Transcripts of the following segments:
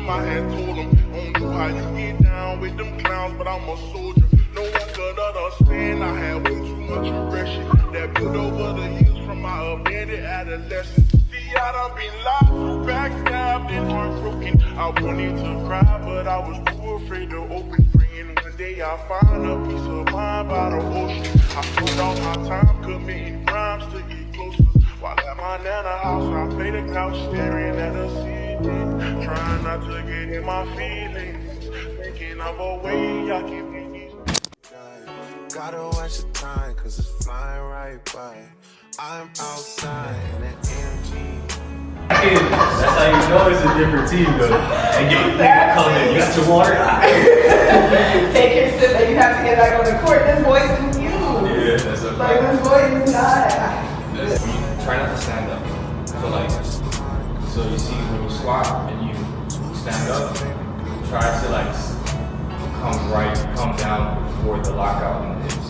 I had told him, don't know how you get down with them clowns, but I'm a soldier. No one could understand. I had way too much aggression that built over the years from my abandoned adolescence. See, I done been lied to, backstabbed and heartbroken. I wanted to cry, but I was too afraid to open. Praying one day I'll find a peace of mind by the ocean. I put all my time committing crimes to get closer. While at my nana house, I play the couch staring at the ceiling, trying not to get in my feelings, thinking of a way I can make it. Gotta watch the time, cause it's flying right by. I'm outside in an AMG. That's how you know it's a different team, though. And you come in, you got your water. Take your sip and you have to get back on the court. This boy's confused. Yeah, that's okay. Like, this boy is not. Try not to stand up. So you see when you squat and you stand up, try to come down before the lockout in the hips.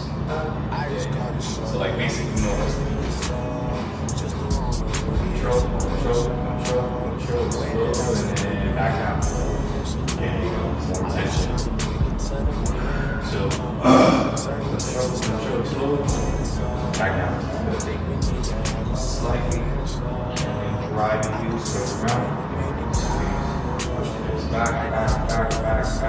So like basically control, and then back down. And more tension. So control, slow, back down. Slightly, and drive the heels go around. Squeeze, push the hips back, up, down, squeeze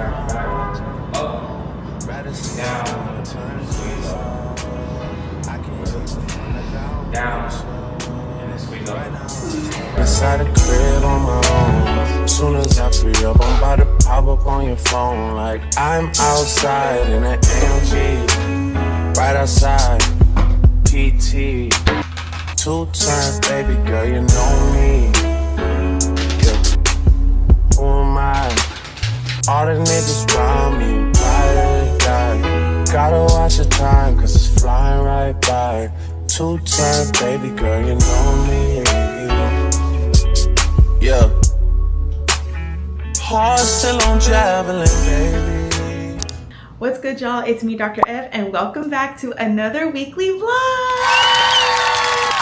up, down, and then squeeze up. Inside the crib on my own. Soon as I free up, I'm about to pop up on your phone. Like I'm outside in an AMG, right outside, PT. Two-turn, baby girl, you know me. Yeah. Who am I? All the niggas around me, ride or die. Gotta watch the time, cause it's flying right by. Two-turn, baby girl, you know me. Yeah. Heart still on javelin, baby. What's good, y'all? It's me, Dr. F, and welcome back to another weekly vlog.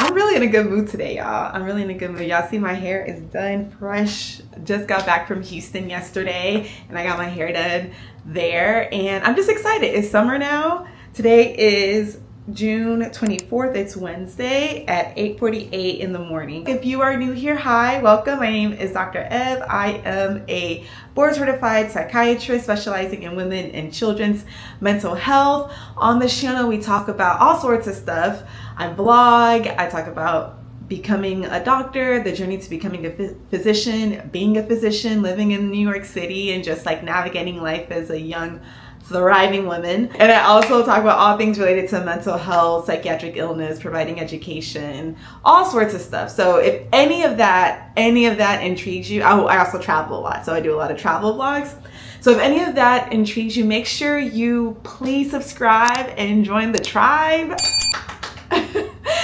I'm really in a good mood today, y'all. I'm really in a good mood. Y'all see my hair is done, fresh. Just got back from Houston yesterday, and I got my hair done there, and I'm just excited. It's summer now. Today is June 24th. It's Wednesday at 8:48 in the morning. If you are new here, hi, welcome. My name is Dr. Ev. I am a board certified psychiatrist specializing in women and children's mental health. On this channel, we talk about all sorts of stuff. I blog, I talk about becoming a doctor, the journey to becoming a physician, being a physician, living in New York City, and just like navigating life as a young thriving women. And I also talk about all things related to mental health, psychiatric illness, providing education, all sorts of stuff. So if any of that intrigues you, I also travel a lot. So I do a lot of travel vlogs. So if any of that intrigues you, make sure you please subscribe and join the tribe.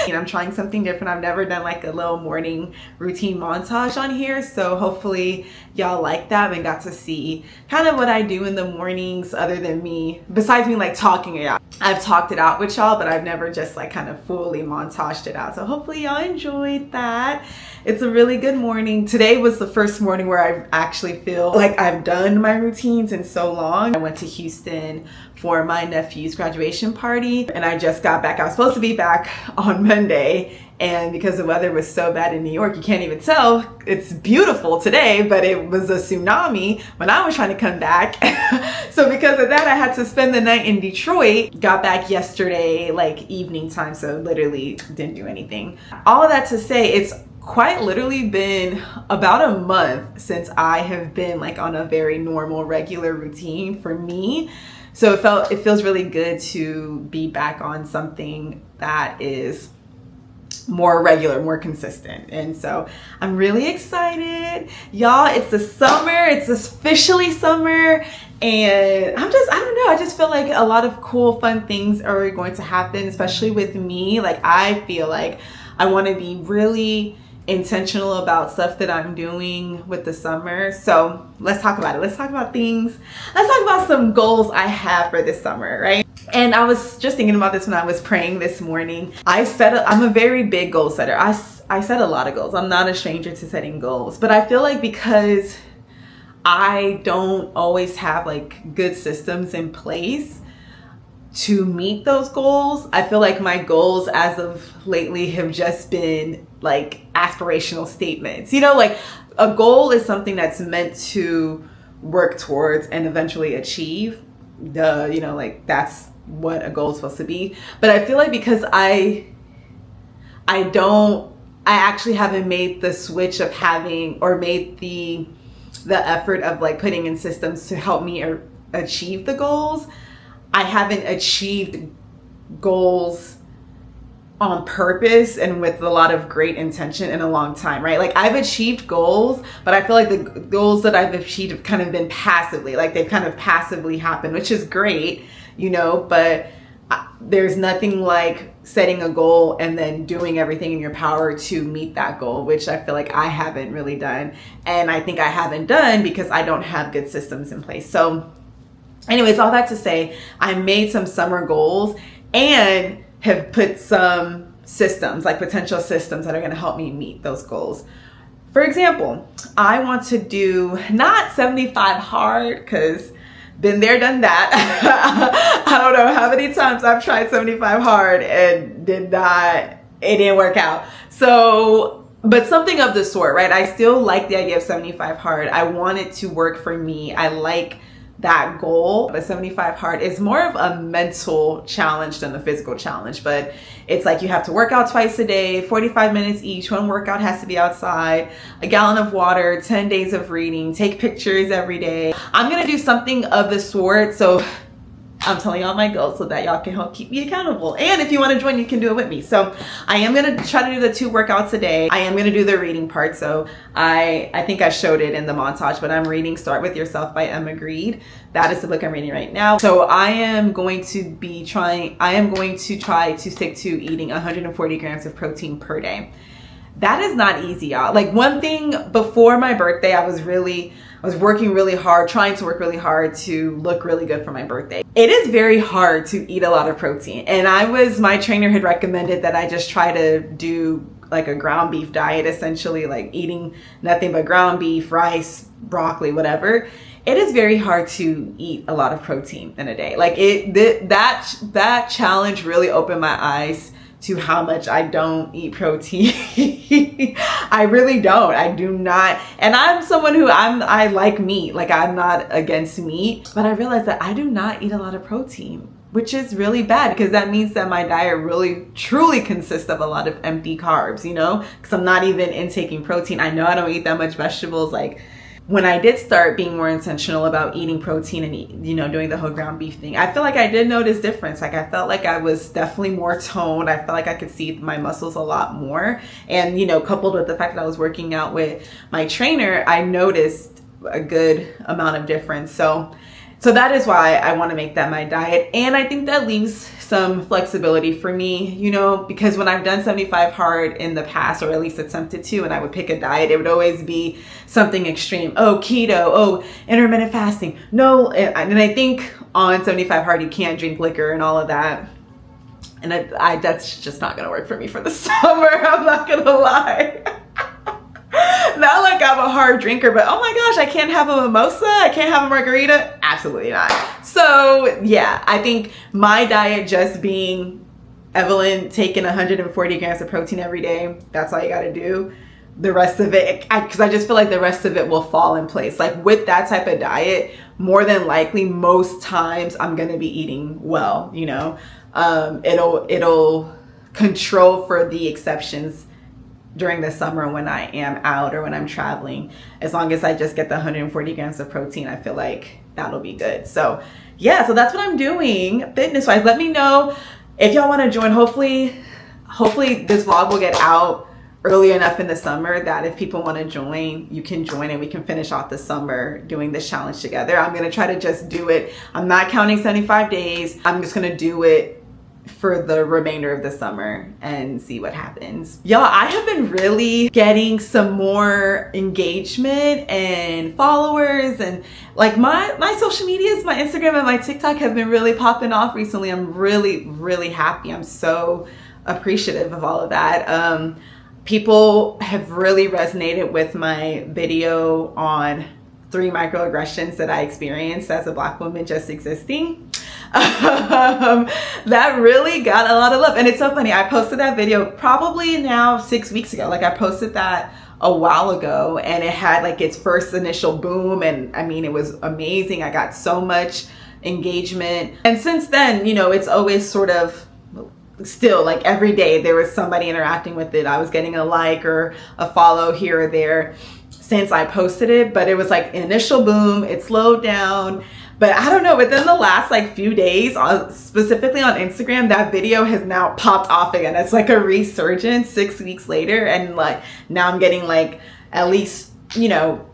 I'm trying something different. I've never done like a little morning routine montage on here, so hopefully y'all like that and got to see kind of what I do in the mornings, other than me, besides me like talking it out. I've talked it out with y'all, but I've never just like kind of fully montaged it out. So hopefully y'all enjoyed that. It's a really good morning. Today was the first morning where I actually feel like I've done my routines in so long. I went to Houston for my nephew's graduation party, and I just got back. I was supposed to be back on Monday, and because the weather was so bad in New York, you can't even tell. It's beautiful today, but it was a tsunami when I was trying to come back. So because of that, I had to spend the night in Detroit. Got back yesterday, like evening time, so literally didn't do anything. All of that to say, it's quite literally been about a month since I have been like on a very normal, regular routine for me. So it feels really good to be back on something that is more regular, more consistent. And so I'm really excited. Y'all, it's the summer. It's officially summer. And I don't know. I just feel like a lot of cool, fun things are going to happen, especially with me. Like I feel like I want to be really intentional about stuff that I'm doing with the summer. So let's talk about it. Let's talk about things. Let's talk about some goals I have for this summer, right? And I was just thinking about this when I was praying this morning. I'm a very big goal setter. I set a lot of goals. I'm not a stranger to setting goals, but I feel like because I don't always have like good systems in place to meet those goals. I feel like my goals as of lately have just been like aspirational statements. You know, like a goal is something that's meant to work towards and eventually achieve. You know, like that's what a goal is supposed to be. But I feel like because I actually haven't made the switch of having, or made the effort of like putting in systems to help me achieve the goals. I haven't achieved goals on purpose and with a lot of great intention in a long time, right? Like I've achieved goals, but I feel like the goals that I've achieved have kind of been passively, like they've kind of passively happened, which is great, you know, but there's nothing like setting a goal and then doing everything in your power to meet that goal, which I feel like I haven't really done. And I think I haven't done because I don't have good systems in place. So anyways, all that to say, I made some summer goals and have put some systems, like potential systems that are going to help me meet those goals. For example, I want to do not 75 hard, because been there, done that. I don't know how many times I've tried 75 hard and it didn't work out. So, but something of the sort, right? I still like the idea of 75 hard. I want it to work for me. I like that goal, but 75 hard is more of a mental challenge than a physical challenge. But it's like you have to work out twice a day, 45 minutes each. One workout has to be outside, a gallon of water, 10 days of reading, take pictures every day. I'm gonna do something of the sort. So I'm telling y'all my goals so that y'all can help keep me accountable. And if you want to join, you can do it with me. So I am going to try to do the 2 workouts a day. I am going to do the reading part. So I think I showed it in the montage, but I'm reading Start With Yourself by Emma Grede. That is the book I'm reading right now. So I am going to try to stick to eating 140 grams of protein per day. That is not easy, y'all. Like one thing, before my birthday, I was working really hard, trying to work really hard to look really good for my birthday. It is very hard to eat a lot of protein. And my trainer had recommended that I just try to do like a ground beef diet, essentially like eating nothing but ground beef, rice, broccoli, whatever. It is very hard to eat a lot of protein in a day. Like that challenge really opened my eyes to how much I don't eat protein. I really don't. I do not. And I'm someone who I like meat. Like I'm not against meat, but I realized that I do not eat a lot of protein, which is really bad because that means that my diet really truly consists of a lot of empty carbs, you know, because I'm not even intaking protein. I know I don't eat that much vegetables. Like when I did start being more intentional about eating protein and, you know, doing the whole ground beef thing, I feel like I did notice difference. Like I felt like I was definitely more toned. I felt like I could see my muscles a lot more. And, you know, coupled with the fact that I was working out with my trainer, I noticed a good amount of difference. So that is why I want to make that my diet. And I think that leaves some flexibility for me, you know, because when I've done 75 hard in the past, or at least attempted to, and I would pick a diet, it would always be something extreme. Oh, keto. Oh, intermittent fasting. No. And I think on 75 hard, you can't drink liquor and all of that. And that's just not going to work for me for the summer. I'm not going to lie. Not like I'm a hard drinker, but oh my gosh, I can't have a mimosa, I can't have a margarita. Absolutely not. So yeah, I think my diet just being Evelyn taking 140 grams of protein every day, that's all you got to do. The rest of it, because I just feel like the rest of it will fall in place. Like with that type of diet, more than likely, most times I'm going to be eating well, you know. It'll control for the exceptions during the summer when I am out or when I'm traveling. As long as I just get the 140 grams of protein, I feel like that'll be good. So yeah, so that's what I'm doing fitness wise. Let me know if y'all want to join. Hopefully this vlog will get out early enough in the summer that if people want to join, you can join and we can finish off the summer doing this challenge together. I'm going to try to just do it. I'm not counting 75 days. I'm just going to do it for the remainder of the summer and see what happens. Y'all, I have been really getting some more engagement and followers, and like my social medias, my Instagram and my TikTok have been really popping off recently. I'm really happy. I'm so appreciative of all of that. People have really resonated with my video on 3 microaggressions that I experienced as a Black woman just existing. That really got a lot of love. And it's so funny, I posted that video probably now 6 weeks ago. Like, I posted that a while ago, and it had like its first initial boom, and I mean, it was amazing. I got so much engagement, and since then, you know, it's always sort of still like every day there was somebody interacting with it. I was getting a like or a follow here or there since I posted it, but it was like initial boom, it slowed down. But I don't know, within the last like few days, specifically on Instagram, that video has now popped off again. It's like a resurgence 6 weeks later. And like now I'm getting like at least, you know,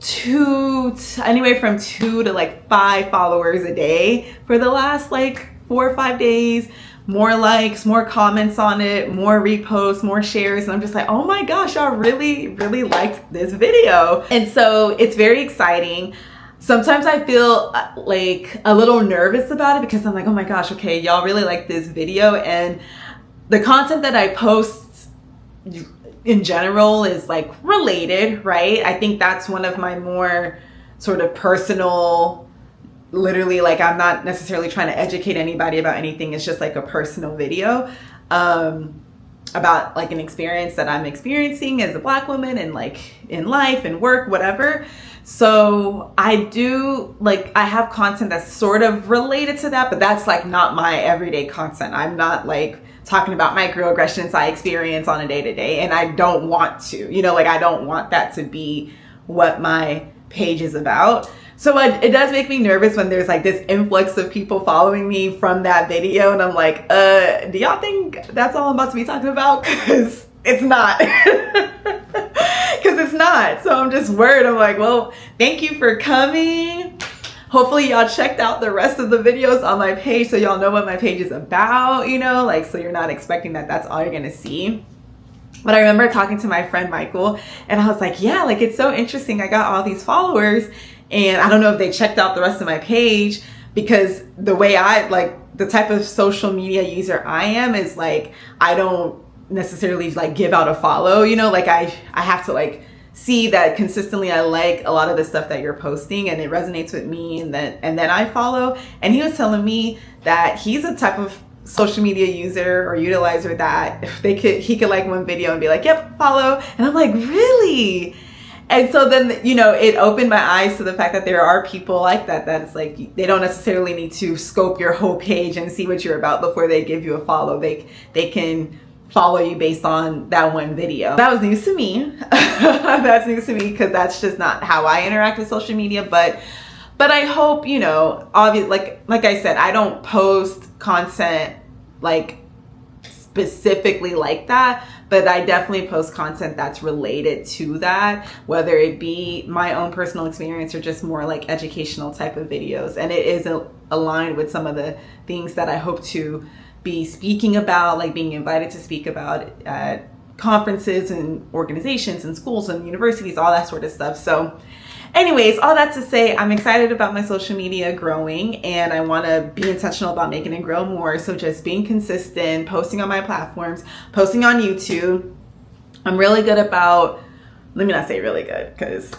anywhere from 2 to like 5 followers a day for the last like 4 or 5 days. More likes, more comments on it, more reposts, more shares. And I'm just like, oh my gosh, y'all really, really liked this video. And so it's very exciting. Sometimes I feel like a little nervous about it because I'm like, oh my gosh, okay, y'all really like this video. And the content that I post in general is like related, right? I think that's one of my more sort of personal, literally, like, I'm not necessarily trying to educate anybody about anything. It's just like a personal video about like an experience that I'm experiencing as a Black woman and like in life and work, whatever. So I do, like, I have content that's sort of related to that, but that's like not my everyday content. I'm not like talking about microaggressions I experience on a day-to-day, and I don't want to, you know, like, I don't want that to be what my page is about. So it does make me nervous when there's like this influx of people following me from that video, and I'm like, do y'all think that's all I'm about to be talking about? Because it's not. Because it's not. So I'm just worried. I'm like, well, thank you for coming. Hopefully y'all checked out the rest of the videos on my page so y'all know what my page is about, you know, like, so you're not expecting that that's all you're gonna see. But I remember talking to my friend Michael, and I was like, yeah, like, it's so interesting. I got all these followers, and I don't know if they checked out the rest of my page, because the way I, like, the type of social media user I am is like, I don't necessarily like give out a follow, you know, like I have to like see that consistently I like a lot of the stuff that you're posting and it resonates with me, and then I follow. And he was telling me that he's a type of social media user or utilizer that he could like one video and be like, yep, follow. And I'm like, really? And so then, you know, it opened my eyes to the fact that there are people like that, that's like, they don't necessarily need to scope your whole page and see what you're about before they give you a follow. They can follow you based on that one video. That was news to me. That's news to me because that's just not how I interact with social media. But I hope, you know, obviously, like I said, I don't post content like specifically like that, but I definitely post content that's related to that, whether it be my own personal experience or just more like educational type of videos. And it is aligned with some of the things that I hope to be speaking about, like being invited to speak about at conferences and organizations and schools and universities, all that sort of stuff. So anyways, all that to say, I'm excited about my social media growing, and I want to be intentional about making it grow more. So just being consistent, posting on my platforms, posting on YouTube. I'm really good about, let me not say really good, because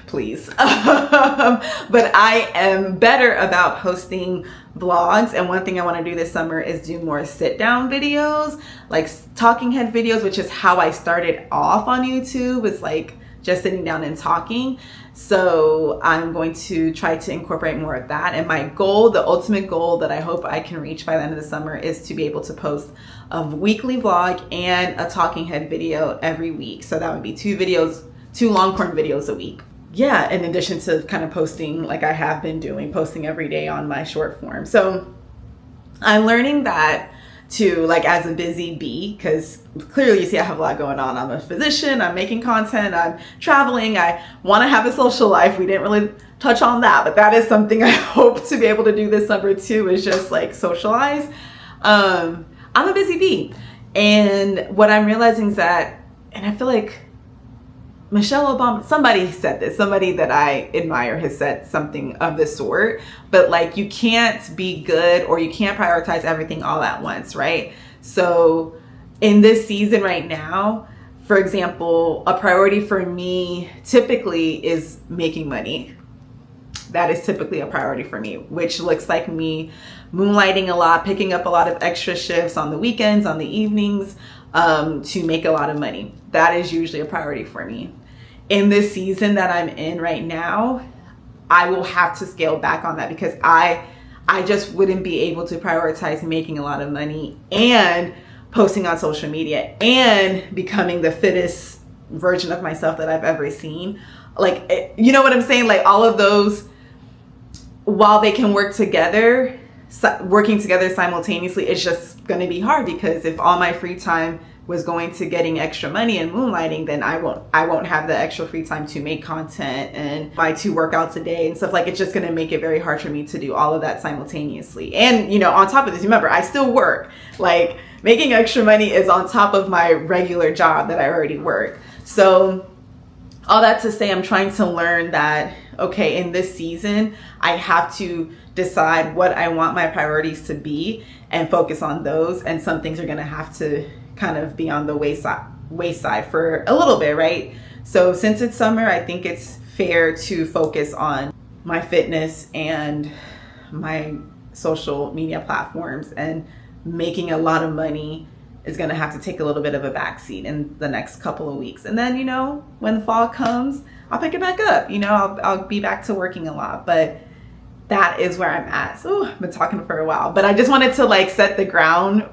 please, but I am better about posting vlogs. And one thing I want to do this summer is do more sit down videos, like talking head videos, which is how I started off on YouTube. It's like just sitting down and talking. So I'm going to try to incorporate more of that. And my goal, the ultimate goal that I hope I can reach by the end of the summer, is to be able to post a weekly vlog and a talking head video every week. So that would be 2 long form videos a week. Yeah, in addition to kind of posting like I have been doing, posting every day on my short form. So I'm learning that too, like as a busy bee, because clearly you see I have a lot going on. I'm a physician, I'm making content, I'm traveling, I want to have a social life. We didn't really touch on that, but that is something I hope to be able to do this summer too, is just like socialize. I'm a busy bee. And what I'm realizing is that, and I feel like Michelle Obama, somebody said this, somebody that I admire has said something of the sort, but like, you can't be good, or you can't prioritize everything all at once, right? So in this season right now, for example, a priority for me typically is making money. that is typically a priority for me, which looks like me moonlighting a lot, picking up a lot of extra shifts on the weekends, on the evenings, to make a lot of money. That is usually a priority for me. In this season that I'm in right now, I will have to scale back on that because I just wouldn't be able to prioritize making a lot of money and posting on social media and becoming the fittest version of myself that I've ever seen. Like, you know what I'm saying? Like, all of those, while they can work together, working together simultaneously, it's just going to be hard, because if all my free time was going to getting extra money and moonlighting, then I won't have the extra free time to make content and my 2 workouts a day and stuff. Like, it's just going to make it very hard for me to do all of that simultaneously. And, you know, on top of this, remember, I still work. Like, making extra money is on top of my regular job that I already work. So all that to say, I'm trying to learn that, okay, in this season, I have to decide what I want my priorities to be and focus on those. And some things are going to have to kind of be on the wayside for a little bit, right? So since it's summer, I think it's fair to focus on my fitness and my social media platforms, and making a lot of money is going to have to take a little bit of a backseat in the next couple of weeks. And then, you know, when fall comes, I'll pick it back up. You know, I'll be back to working a lot. But that is where I'm at. So I've been talking for a while, but I just wanted to like set the ground,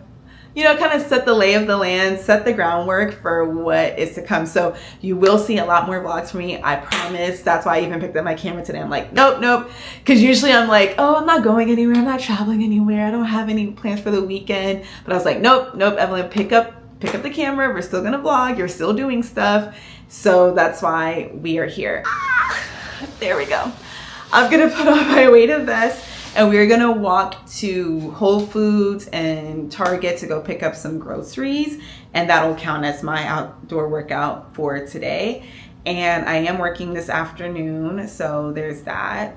you know, kind of set the lay of the land, set the groundwork for what is to come. So you will see a lot more vlogs from me, I promise. That's why I even picked up my camera today. I'm like, nope. Because usually I'm like, oh, I'm not going anywhere. I'm not traveling anywhere. I don't have any plans for the weekend. But I was like, nope, Evelyn, pick up the camera. We're still going to vlog. You're still doing stuff. So that's why we are here. There we go. I'm going to put on my weighted vest, and we're gonna walk to Whole Foods and Target to go pick up some groceries, and that'll count as my outdoor workout for today. And I am working this afternoon, so there's that.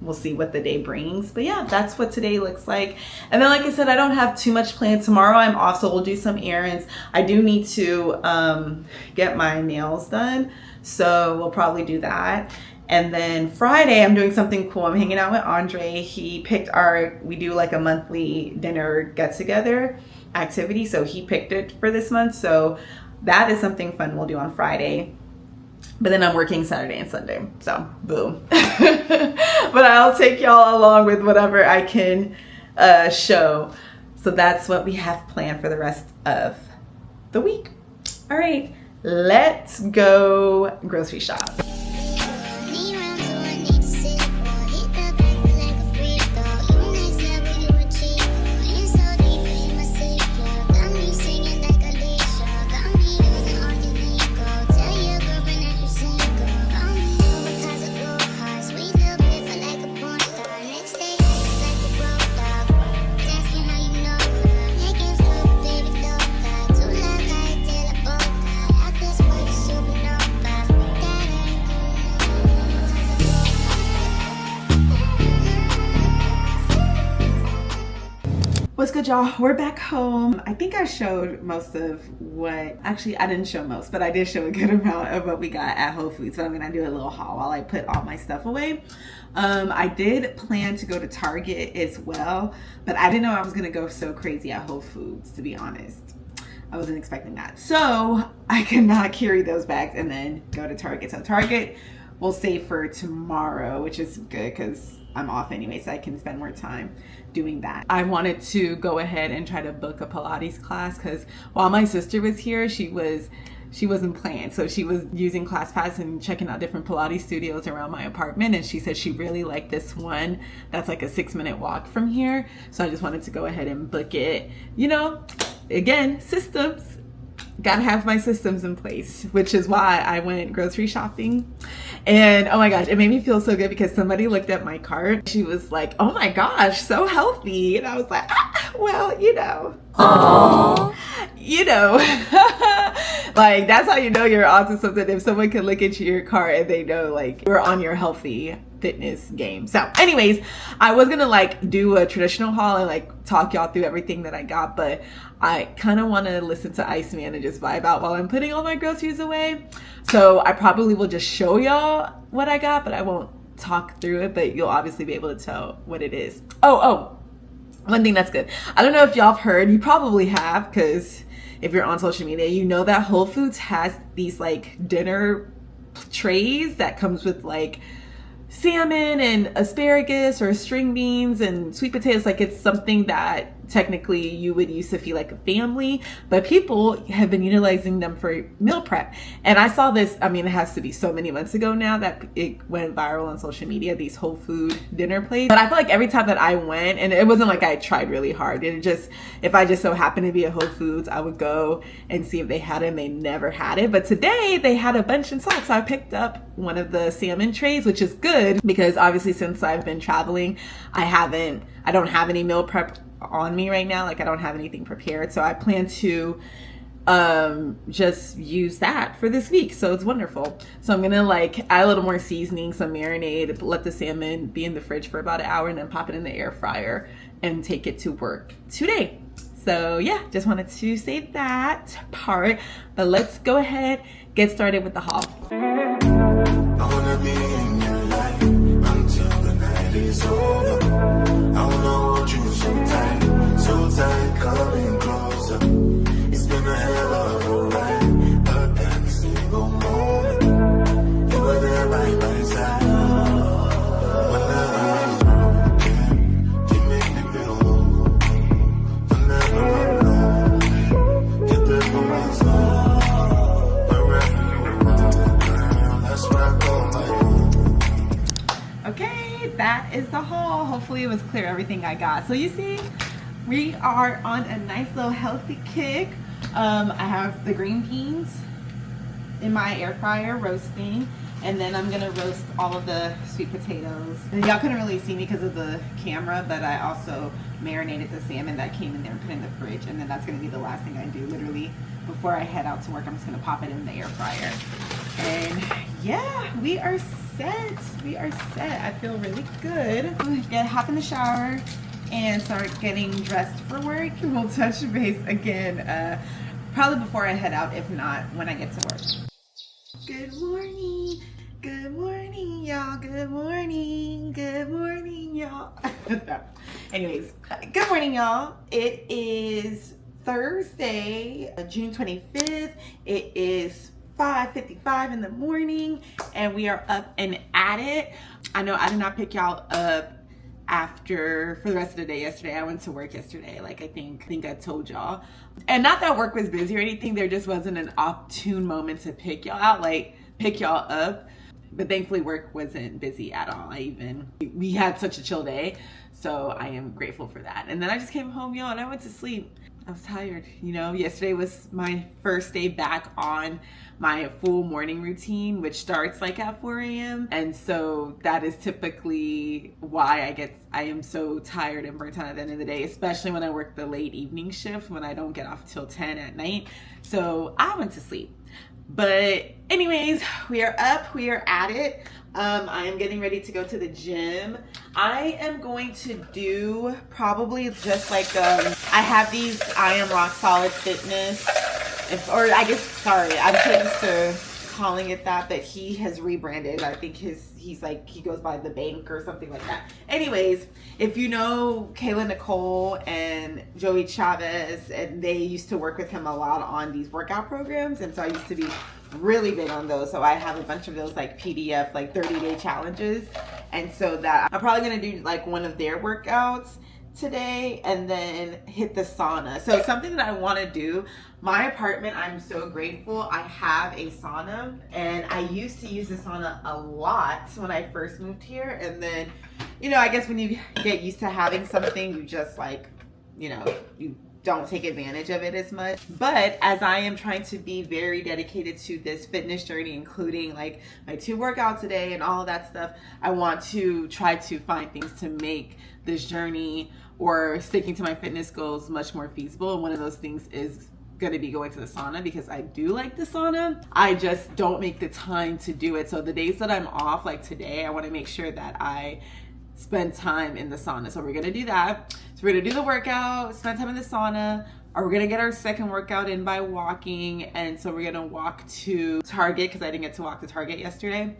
We'll see what the day brings. But yeah, that's what today looks like. And then, like I said, I don't have too much planned. Tomorrow I'm off, so we'll do some errands. I do need to get my nails done, so we'll probably do that. And then Friday, I'm doing something cool. I'm hanging out with Andre. He picked we do like a monthly dinner get-together activity. So he picked it for this month. So that is something fun we'll do on Friday. But then I'm working Saturday and Sunday. So boom. But I'll take y'all along with whatever I can show. So that's what we have planned for the rest of the week. All right, let's go grocery shop. What's good, y'all? We're back home. I think I showed most of what, actually I didn't show most, but I did show a good amount of what we got at Whole Foods. So I'm gonna do a little haul while I put all my stuff away. I did plan to go to Target as well, but I didn't know I was gonna go so crazy at Whole Foods, to be honest. I wasn't expecting that. So I could not carry those bags and then go to Target. So Target we'll save for tomorrow, which is good because I'm off anyway, so I can spend more time doing that. I wanted to go ahead and try to book a Pilates class because while my sister was here, she wasn't playing. So she was using ClassPass and checking out different Pilates studios around my apartment. And she said she really liked this one that's like a 6-minute walk from here. So I just wanted to go ahead and book it. You know, again, systems. Gotta have my systems in place, which is why I went grocery shopping. And oh my gosh, it made me feel so good because somebody looked at my cart. She was like, oh my gosh, so healthy. And I was like, well, you know. Aww. You know. Like, that's how you know you're onto something, if someone can look at your cart and they know like you're on your healthy fitness game. So anyways, I was gonna like do a traditional haul and like talk y'all through everything that I got, but I kind of want to listen to Iceman and just vibe out while I'm putting all my groceries away. So I probably will just show y'all what I got, but I won't talk through it, but you'll obviously be able to tell what it is. Oh, one thing that's good. I don't know if y'all have heard, you probably have, because if you're on social media, you know that Whole Foods has these like dinner trays that comes with like salmon and asparagus or string beans and sweet potatoes. Like, it's something that technically you would use to feed like a family, but people have been utilizing them for meal prep. And I saw this, I mean, it has to be so many months ago now that it went viral on social media, these Whole Food dinner plates. But I feel like every time that I went, and it wasn't like I tried really hard, it just, if I just so happened to be at Whole Foods, I would go and see if they had it, and they never had it. But today they had a bunch in stock, so I picked up one of the salmon trays, which is good because obviously since I've been traveling, I don't have any meal prep on me right now. Like, I don't have anything prepared, so I plan to just use that for this week. So it's wonderful. So I'm gonna like add a little more seasoning, some marinade, let the salmon be in the fridge for about an hour, and then pop it in the air fryer and take it to work today. So yeah, just wanted to say that part, but let's go ahead, get started with the haul. I wanna be in your life until the night is over. I wanna hold you so tight, coming closer. It's been a hell of a ride, but every single moment you were there right by my side. Whenever I'm wrong, you make me feel low. Whenever I'm alone, get there for my soul. Wherever you are, girl, that's where I call my home. Okay, that is the haul. Hopefully it was clear everything I got. So you see, we are on a nice little healthy kick. I have the green beans in my air fryer roasting, and then I'm gonna roast all of the sweet potatoes. Y'all couldn't really see me because of the camera, but I also marinated the salmon that came in there and put it in the fridge, and then that's gonna be the last thing I do. Literally before I head out to work, I'm just gonna pop it in the air fryer. And yeah, we are set. We are set. I feel really good. Hop in the shower and start getting dressed for work. We'll touch base again probably before I head out, if not when I get to work. Good morning. Good morning, y'all. Good morning. Good morning, y'all. Anyways, good morning, y'all. It is Thursday, June 25th. It is 5:55 in the morning, and we are up and at it. I know I did not pick y'all up for the rest of the day yesterday. I went to work yesterday, like I think I told y'all, and not that work was busy or anything, there just wasn't an opportune moment to pick y'all out, like pick y'all up. But thankfully work wasn't busy at all. We had such a chill day, so I am grateful for that. And then I just came home, y'all, and I went to sleep. I was tired, you know. Yesterday was my first day back on my full morning routine, which starts like at 4 a.m. And so that is typically why I am so tired and burnt out at the end of the day, especially when I work the late evening shift, when I don't get off till 10 at night. So I went to sleep. But anyways, we are up, we are at it. I am getting ready to go to the gym. I am going to do probably just like, I have these I Am Rock Solid Fitness, I'm used to calling it that, but he has rebranded. I think he goes by The Bank or something like that. Anyways, if you know Kayla Nicole and Joey Chavez, and they used to work with him a lot on these workout programs, and so I used to be really big on those. So I have a bunch of those like PDF, like 30-day challenges, and so that I'm probably gonna do like one of their workouts today and then hit the sauna. So something that I want to do, my apartment, I'm so grateful I have a sauna, and I used to use the sauna a lot when I first moved here, and then, you know, I guess when you get used to having something, you just like, you know, you don't take advantage of it as much. But as I am trying to be very dedicated to this fitness journey, including like my 2 workouts a day and all of that stuff, I want to try to find things to make this journey or sticking to my fitness goals much more feasible. And one of those things is going to be going to the sauna, because I do like the sauna. I just don't make the time to do it. So the days that I'm off, like today, I want to make sure that I spend time in the sauna. So we're going to do that. So we're going to do the workout, spend time in the sauna, we're gonna get our second workout in by walking, and so we're gonna walk to Target because I didn't get to walk to Target yesterday.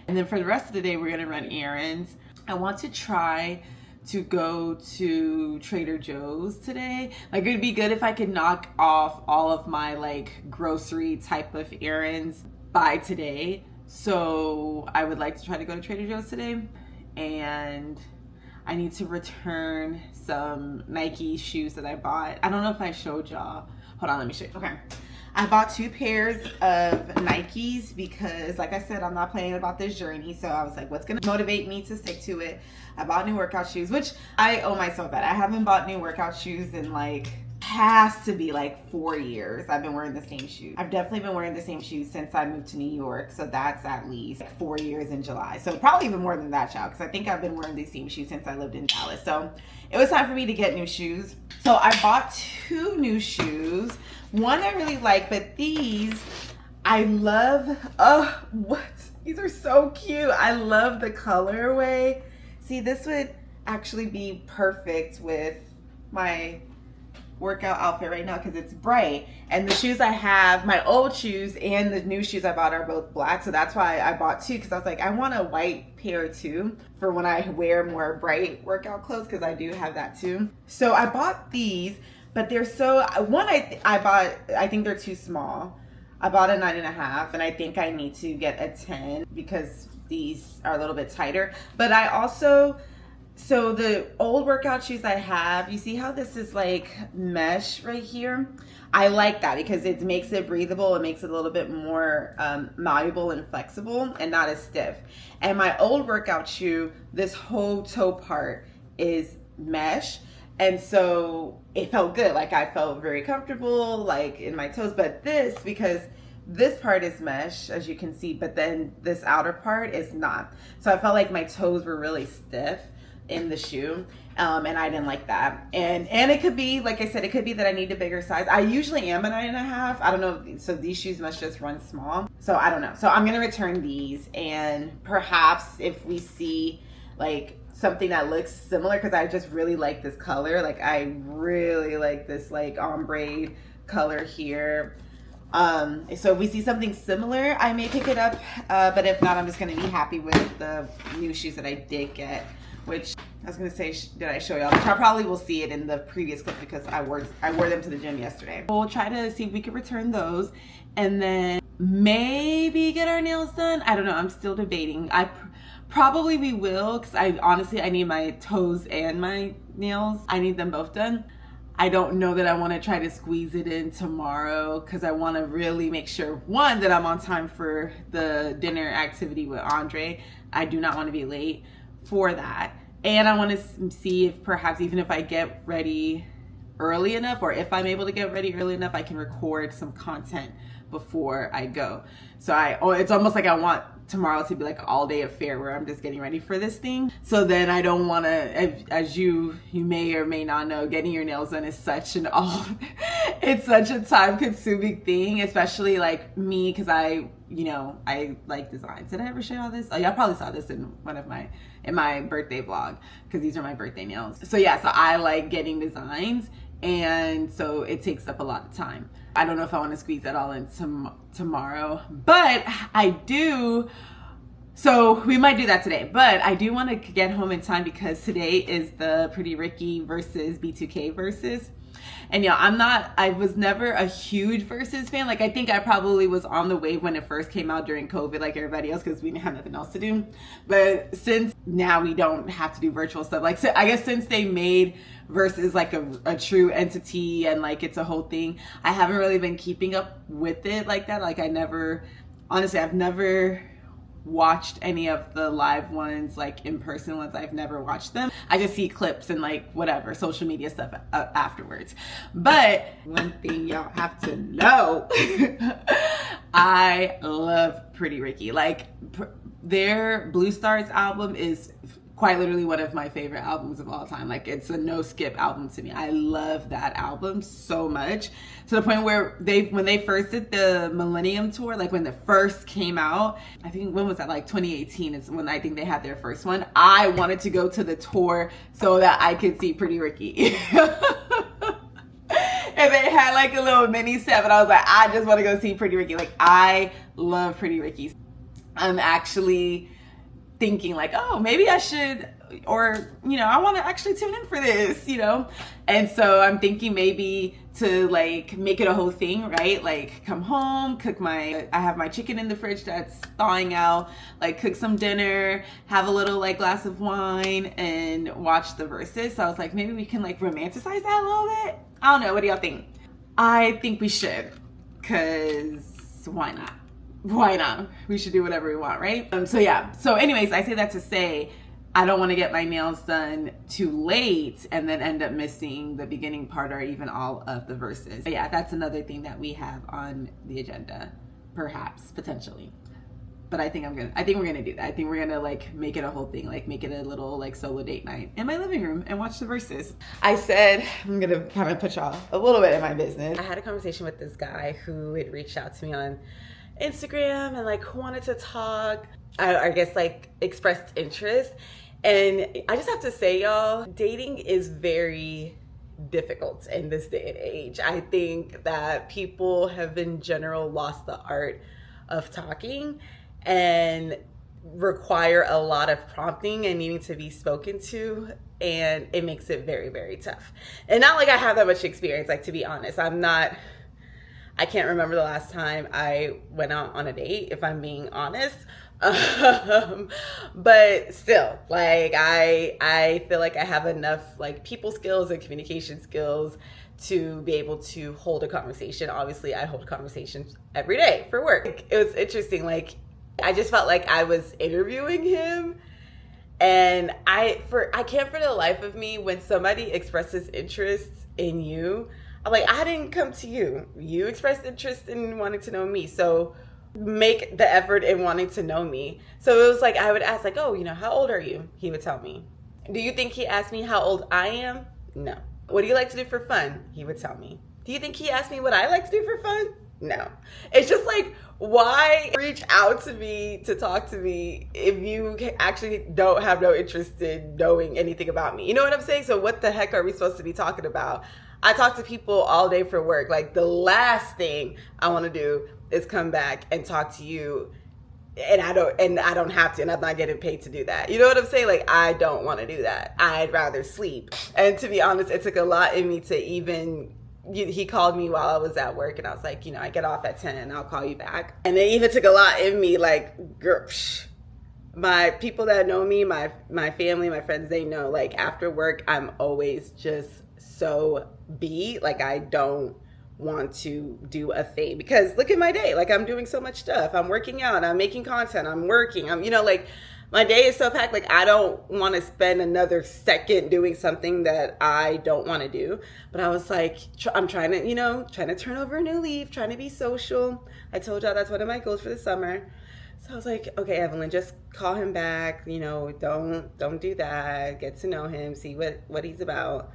And then for the rest of the day, we're gonna run errands. I want to try to go to Trader Joe's today. Like, it'd be good if I could knock off all of my like grocery type of errands by today. So I would like to try to go to Trader Joe's today, and I need to return some Nike shoes that I bought. I don't know if I showed y'all. Hold on, let me show you. Okay. I bought 2 pairs of Nikes because, like I said, I'm not playing about this journey. So I was like, what's going to motivate me to stick to it? I bought new workout shoes, which I owe myself that. I haven't bought new workout shoes in like, has to be like 4 years. I've been wearing the same shoes. I've definitely been wearing the same shoes since I moved to New York. So that's at least like 4 years in July. So probably even more than that, child, because I think I've been wearing these same shoes since I lived in Dallas. So it was time for me to get new shoes. So I bought 2 new shoes. One I really like, but these I love. Oh, what? These are so cute. I love the colorway. See, this would actually be perfect with my workout outfit right now because it's bright. And the shoes I have, my old shoes and the new shoes I bought are both black. So that's why I bought 2, because I was like, I want a white pair too for when I wear more bright workout clothes, because I do have that too. So I bought these, but they're so, one I think they're too small. I bought a 9.5, and I think I need to get a 10 because these are a little bit tighter. But I also, so the old workout shoes I have, you see how this is like mesh right here? I like that because it makes it breathable. It makes it a little bit more malleable and flexible and not as stiff. And my old workout shoe, this whole toe part is mesh. And so it felt good. Like, I felt very comfortable like in my toes. But this, because this part is mesh, as you can see, but then this outer part is not. So I felt like my toes were really stiff in the shoe, and I didn't like that. And it could be, like I said, it could be that I need a bigger size. I usually am a 9.5. I don't know, so these shoes must just run small. So I don't know. So I'm gonna return these, and perhaps if we see like something that looks similar, because I just really like this color. Like, I really like this like ombre color here. So if we see something similar, I may pick it up. But if not, I'm just gonna be happy with the new shoes that I did get. Which I was gonna say, did I show y'all? Which I probably will see it in the previous clip because I wore them to the gym yesterday. We'll try to see if we can return those, and then maybe get our nails done. I don't know. I'm still debating. Probably we will, because I need my toes and my nails. I need them both done. I don't know that I want to try to squeeze it in tomorrow, because I want to really make sure, one, that I'm on time for the dinner activity with Andre. I do not want to be late for that. And I want to see if perhaps even if I get ready early enough, or if I'm able to get ready early enough, I can record some content before I go. So it's almost like I want tomorrow to be like an all day affair where I'm just getting ready for this thing. So then I don't want to, as you may or may not know, getting your nails done is such it's such a time consuming thing, especially like me, because I like designs. Did I ever show y'all this? Oh, y'all probably saw this in my birthday vlog, because these are my birthday nails. So yeah, so I like getting designs, and so it takes up a lot of time. I don't know if I want to squeeze that all in tomorrow, but I do. So we might do that today, but I do want to get home in time because today is the Pretty Ricky versus B2K versus. And yeah, I was never a huge Versus fan. Like, I think I probably was on the wave when it first came out during COVID, like everybody else, because we didn't have nothing else to do. But since now we don't have to do virtual stuff, like, so I guess since they made Versus like a true entity and like it's a whole thing, I haven't really been keeping up with it like that. Like, I've never watched any of the live ones, like in-person ones. I've never watched them. I just see clips and like whatever social media stuff afterwards. But one thing y'all have to know, I love Pretty Ricky. Like, their Blue Stars album is quite literally one of my favorite albums of all time. Like, it's a no skip album to me. I love that album so much, to the point where when they first did the Millennium Tour, like when it first came out, I think, when was that, like 2018 is when I think they had their first one. I wanted to go to the tour so that I could see Pretty Ricky. And they had like a little mini set, and I was like, I just want to go see Pretty Ricky. Like, I love Pretty Ricky. I'm actually thinking like, oh, maybe I should, or, you know, I want to actually tune in for this, you know? And so I'm thinking maybe to like make it a whole thing, right? Like come home, I have my chicken in the fridge that's thawing out, like cook some dinner, have a little like glass of wine and watch the verses. So I was like, maybe we can like romanticize that a little bit. I don't know. What do y'all think? I think we should, cause why not? Why not? We should do whatever we want, right? So yeah. So anyways, I say that to say, I don't want to get my nails done too late and then end up missing the beginning part or even all of the verses. But yeah, that's another thing that we have on the agenda, perhaps, potentially. But I think we're gonna do that. I think we're gonna like make it a whole thing, like make it a little like solo date night in my living room and watch the verses. I said I'm gonna kind of put y'all a little bit in my business. I had a conversation with this guy who had reached out to me on Instagram and like wanted to talk. I guess like expressed interest. And I just have to say, y'all, dating is very difficult in this day and age. I think that people have in general lost the art of talking and require a lot of prompting and needing to be spoken to. And it makes it very, very tough. And not like I have that much experience, like to be honest, I can't remember the last time I went out on a date, if I'm being honest. But still, like I feel like I have enough like people skills and communication skills to be able to hold a conversation. Obviously, I hold conversations every day for work. It was interesting. Like I just felt like I was interviewing him, and I can't for the life of me when somebody expresses interest in you. I'm like, I didn't come to you. You expressed interest in wanting to know me. So make the effort in wanting to know me. So it was like, I would ask like, oh, you know, how old are you? He would tell me. Do you think he asked me how old I am? No. What do you like to do for fun? He would tell me. Do you think he asked me what I like to do for fun? No. It's just like, why reach out to me to talk to me if you actually don't have no interest in knowing anything about me? You know what I'm saying? So what the heck are we supposed to be talking about? I talk to people all day for work. Like the last thing I want to do is come back and talk to you, and I don't have to, and I'm not getting paid to do that. You know what I'm saying? Like I don't want to do that. I'd rather sleep. And to be honest, it took a lot in me to even. He called me while I was at work, and I was like, you know, I get off at 10 and I'll call you back. And it even took a lot in me, like, girl, my people that know me, my family, my friends, they know, like after work, I'm always just so beat. Like I don't want to do a thing because look at my day. Like I'm doing so much stuff. I'm working out, I'm making content, I'm working. I'm, you know, like my day is so packed. Like I don't want to spend another second doing something that I don't want to do. But I was like, I'm trying to turn over a new leaf, trying to be social. I told y'all that's one of my goals for the summer. So I was like, okay, Evelyn, just call him back. You know, don't do that. Get to know him, see what he's about.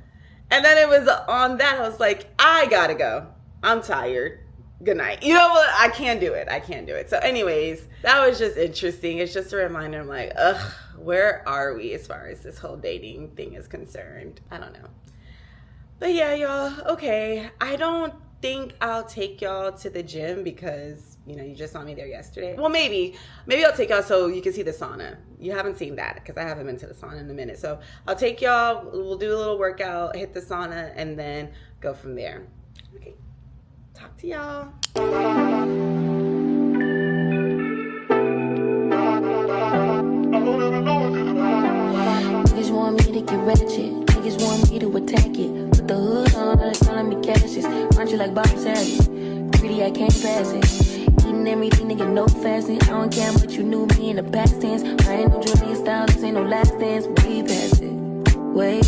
And then it was on that, I was like, I gotta go. I'm tired. Good night. You know what? I can't do it. So anyways, that was just interesting. It's just a reminder. I'm like, ugh, where are we as far as this whole dating thing is concerned? I don't know. But yeah, y'all, okay. I don't think I'll take y'all to the gym because, you know, you just saw me there yesterday. Well, maybe I'll take y'all so you can see the sauna. You haven't seen that because I haven't been to the sauna in a minute. So I'll take y'all, we'll do a little workout, hit the sauna, and then go from there. Okay, talk to y'all. Niggas want me to get ratchet. Niggas want me to attack it. Put the hood on, they're calling me Cassius. Aren't you like Bob Saget? Greedy, I can't pass it. Eating everything, nigga, no fasting. I don't care what you knew me in the past tense. I ain't no Julia Styles, this ain't no last dance. Way past it. Wait.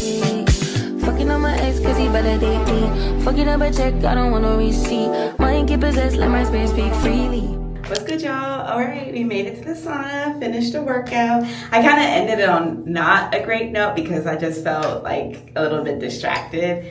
Fucking on my ex, cause he better date me. Fucking up a check, I don't want no receipt. Mind get possessed, let my spirit speak freely. What's good, y'all? All right, we made it to the sauna, finished the workout. I kind of ended it on not a great note because I just felt like a little bit distracted.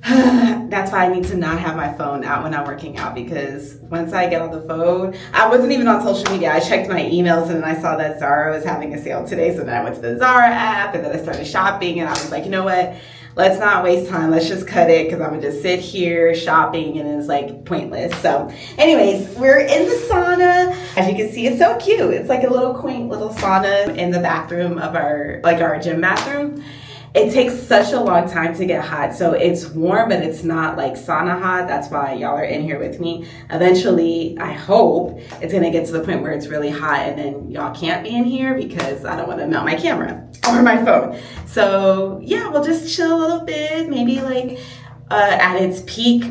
That's why I need to not have my phone out when I'm working out, because once I get on the phone, I wasn't even on social media. I checked my emails and then I saw that Zara was having a sale today. So then I went to the Zara app and then I started shopping and I was like, you know what? let's not waste time. Let's just cut it because I'm gonna just sit here shopping and it's like pointless. So anyways, we're in the sauna. As you can see, it's so cute. It's like a little quaint little sauna in the bathroom of our gym bathroom. It takes such a long time to get hot. So it's warm, but it's not like sauna hot. That's why y'all are in here with me. Eventually, I hope it's gonna get to the point where it's really hot and then y'all can't be in here because I don't wanna melt my camera or my phone. So yeah, we'll just chill a little bit. Maybe like at its peak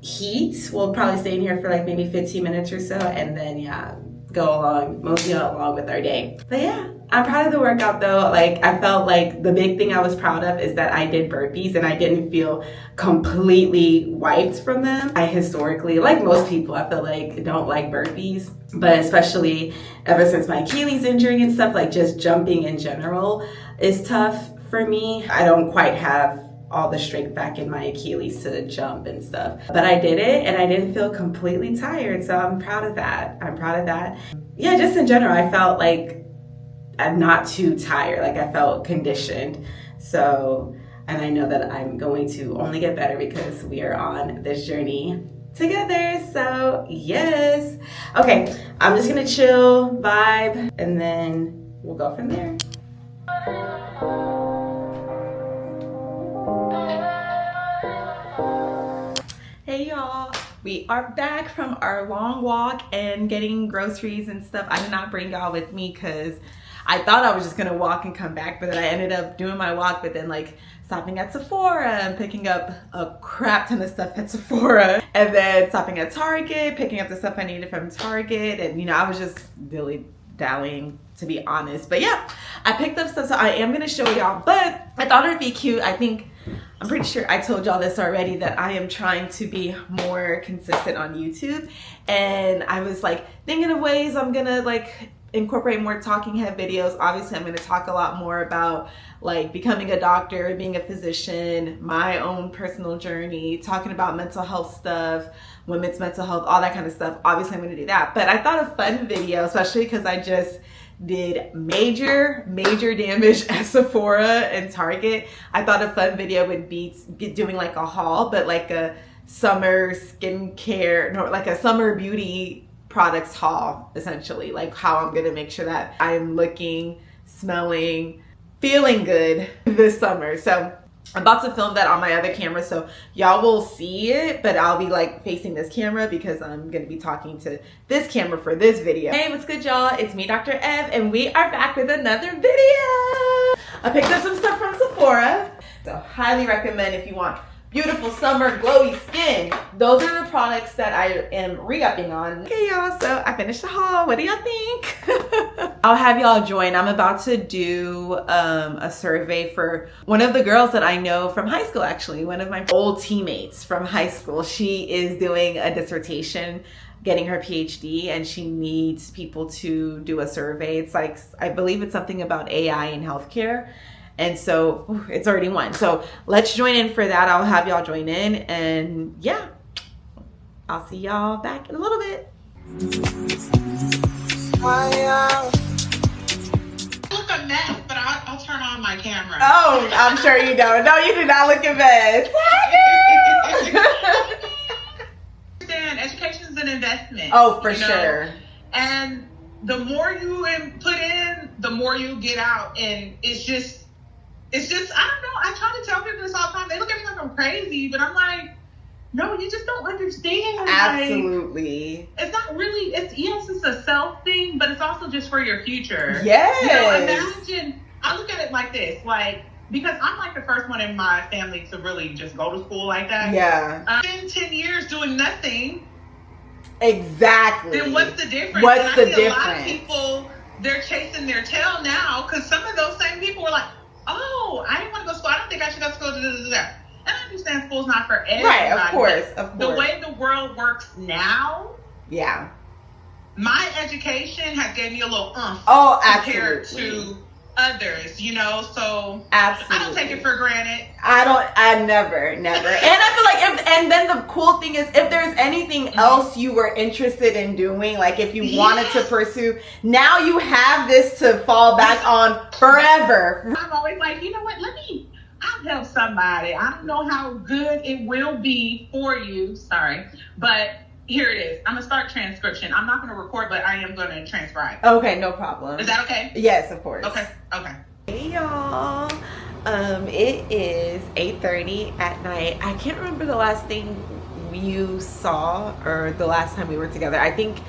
heat, we'll probably stay in here for like maybe 15 minutes or so. And then yeah, go along, mostly along with our day. But yeah, I'm proud of the workout though. Like I felt like the big thing I was proud of is that I did burpees and I didn't feel completely wiped from them. I historically, like most people, I feel like don't like burpees, but especially ever since my Achilles injury and stuff, like just jumping in general is tough for me. I don't quite have all the strength back in my Achilles to jump and stuff. But I did it and I didn't feel completely tired. So I'm proud of that. I'm proud of that. Yeah, just in general, I felt like I'm not too tired. Like I felt conditioned. So, and I know that I'm going to only get better because we are on this journey together. So yes. Okay, I'm just gonna chill, vibe, and then we'll go from there. Hey y'all, we are back from our long walk and getting groceries and stuff. I did not bring y'all with me because I thought I was just gonna walk and come back, but then I ended up doing my walk, but then like stopping at Sephora and picking up a crap ton of stuff at Sephora, and then stopping at Target, picking up the stuff I needed from Target, and you know, I was just dilly-dallying, to be honest. But yeah, I picked up stuff, so I am gonna show y'all, but I thought it'd be cute. I'm pretty sure I told y'all this already, that I am trying to be more consistent on YouTube, and I was like thinking of ways I'm gonna like incorporate more talking head videos. Obviously, I'm gonna talk a lot more about like becoming a doctor, being a physician, my own personal journey, talking about mental health stuff, women's mental health, all that kind of stuff. Obviously, I'm gonna do that, but I thought a fun video, especially because I just did major damage at Sephora and Target. I thought a fun video would be doing like a haul, but like a summer skincare, no, like a summer beauty products haul, essentially. Like how I'm gonna make sure that I'm looking, smelling, feeling good this summer. So I'm about to film that on my other camera, so y'all will see it, but I'll be like facing this camera because I'm gonna be talking to this camera for this video. Hey, what's good y'all? It's me, Dr. Ev, and we are back with another video. I picked up some stuff from Sephora, so highly recommend if you want beautiful summer glowy skin. Those are the products that I am re-upping on. Okay y'all, so I finished the haul. What do y'all think? I'll have y'all join. I'm about to do a survey for one of the girls that I know from high school, actually. One of my old teammates from high school. She is doing a dissertation, getting her PhD, and she needs people to do a survey. It's like, I believe it's something about AI in healthcare. And so it's already won. So let's join in for that. I'll have y'all join in, and yeah, I'll see y'all back in a little bit. Look a mess, but I'll turn on my camera. Oh, I'm sure you don't. No, you do not look a mess. Understand, education is an investment. Oh, for sure. And the more you put in, the more you get out, and it's just, I don't know. I try to tell people this all the time. They look at me like I'm crazy, but I'm like, no, you just don't understand. Absolutely. Like, it's not really, yes, it's a self thing, but it's also just for your future. Yes. You know, imagine, I look at it like this, like, because I'm like the first one in my family to really just go to school like that. Yeah. I've been 10 years doing nothing. Exactly. Then what's the difference? What's the I see difference? A lot of people, they're chasing their tail now, because some of those same people were like, oh, I didn't want to go to school. I don't think I should go to school. And I understand school's not for everybody. Right, of course. The way the world works now, yeah, my education has gave me a little absolutely. compared to others, you know, so absolutely. I don't take it for granted. I never. And I feel like, and then the cool thing is, if there's anything else you were interested in doing, like if you wanted to pursue, now you have this to fall back on forever. I'm always like, you know what, let me I'll help somebody. I don't know how good it will be for you. Sorry. But here it is. I'm going to start transcription. I'm not going to record, but I am going to transcribe. Okay, no problem. Is that okay? Yes, of course. Okay. Hey y'all. It is 8:30 at night. I can't remember the last thing you saw or the last time we were together. I think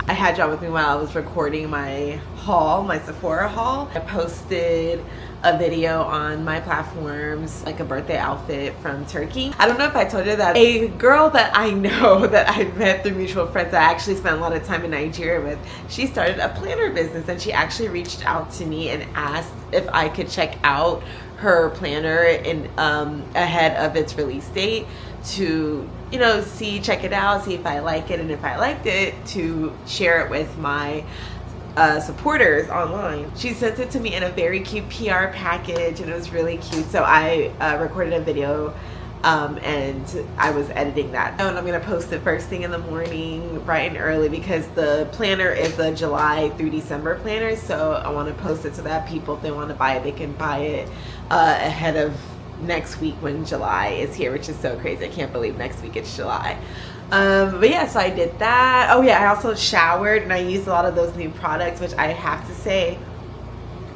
I had y'all with me while I was recording my haul, my Sephora haul. I posted a video on my platforms, like a birthday outfit from Turkey. I don't know if I told you that a girl that I know that I met through mutual friends that I actually spent a lot of time in Nigeria with, she started a planner business, and she actually reached out to me and asked if I could check out her planner in ahead of its release date to, you know, check it out, see if I like it, and if I liked it, to share it with my supporters online. She sent it to me in a very cute PR package, and it was really cute. So I recorded a video and I was editing that, and I'm gonna post it first thing in the morning, bright and early, because the planner is a July through December planner. So I want to post it so that people, if they want to buy it, they can buy it ahead of next week when July is here, which is so crazy. I can't believe next week it's July. But yeah, so I did that. Oh yeah, I also showered, and I used a lot of those new products, which I have to say,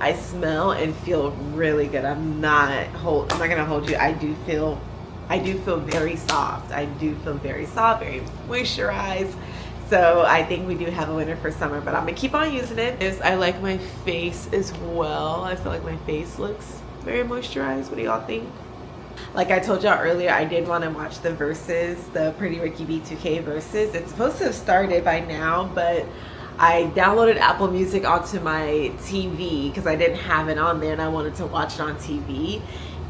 I smell and feel really good. I'm not gonna hold you. I do feel very soft. I do feel very soft, very moisturized. So I think we do have a winner for summer, but I'm gonna keep on using it. I like my face as well. I feel like my face looks very moisturized. What do y'all think? Like I told y'all earlier, I did want to watch the Versus, the Pretty Ricky B2K Versus. It's supposed to have started by now, but I downloaded Apple Music onto my TV because I didn't have it on there and I wanted to watch it on TV.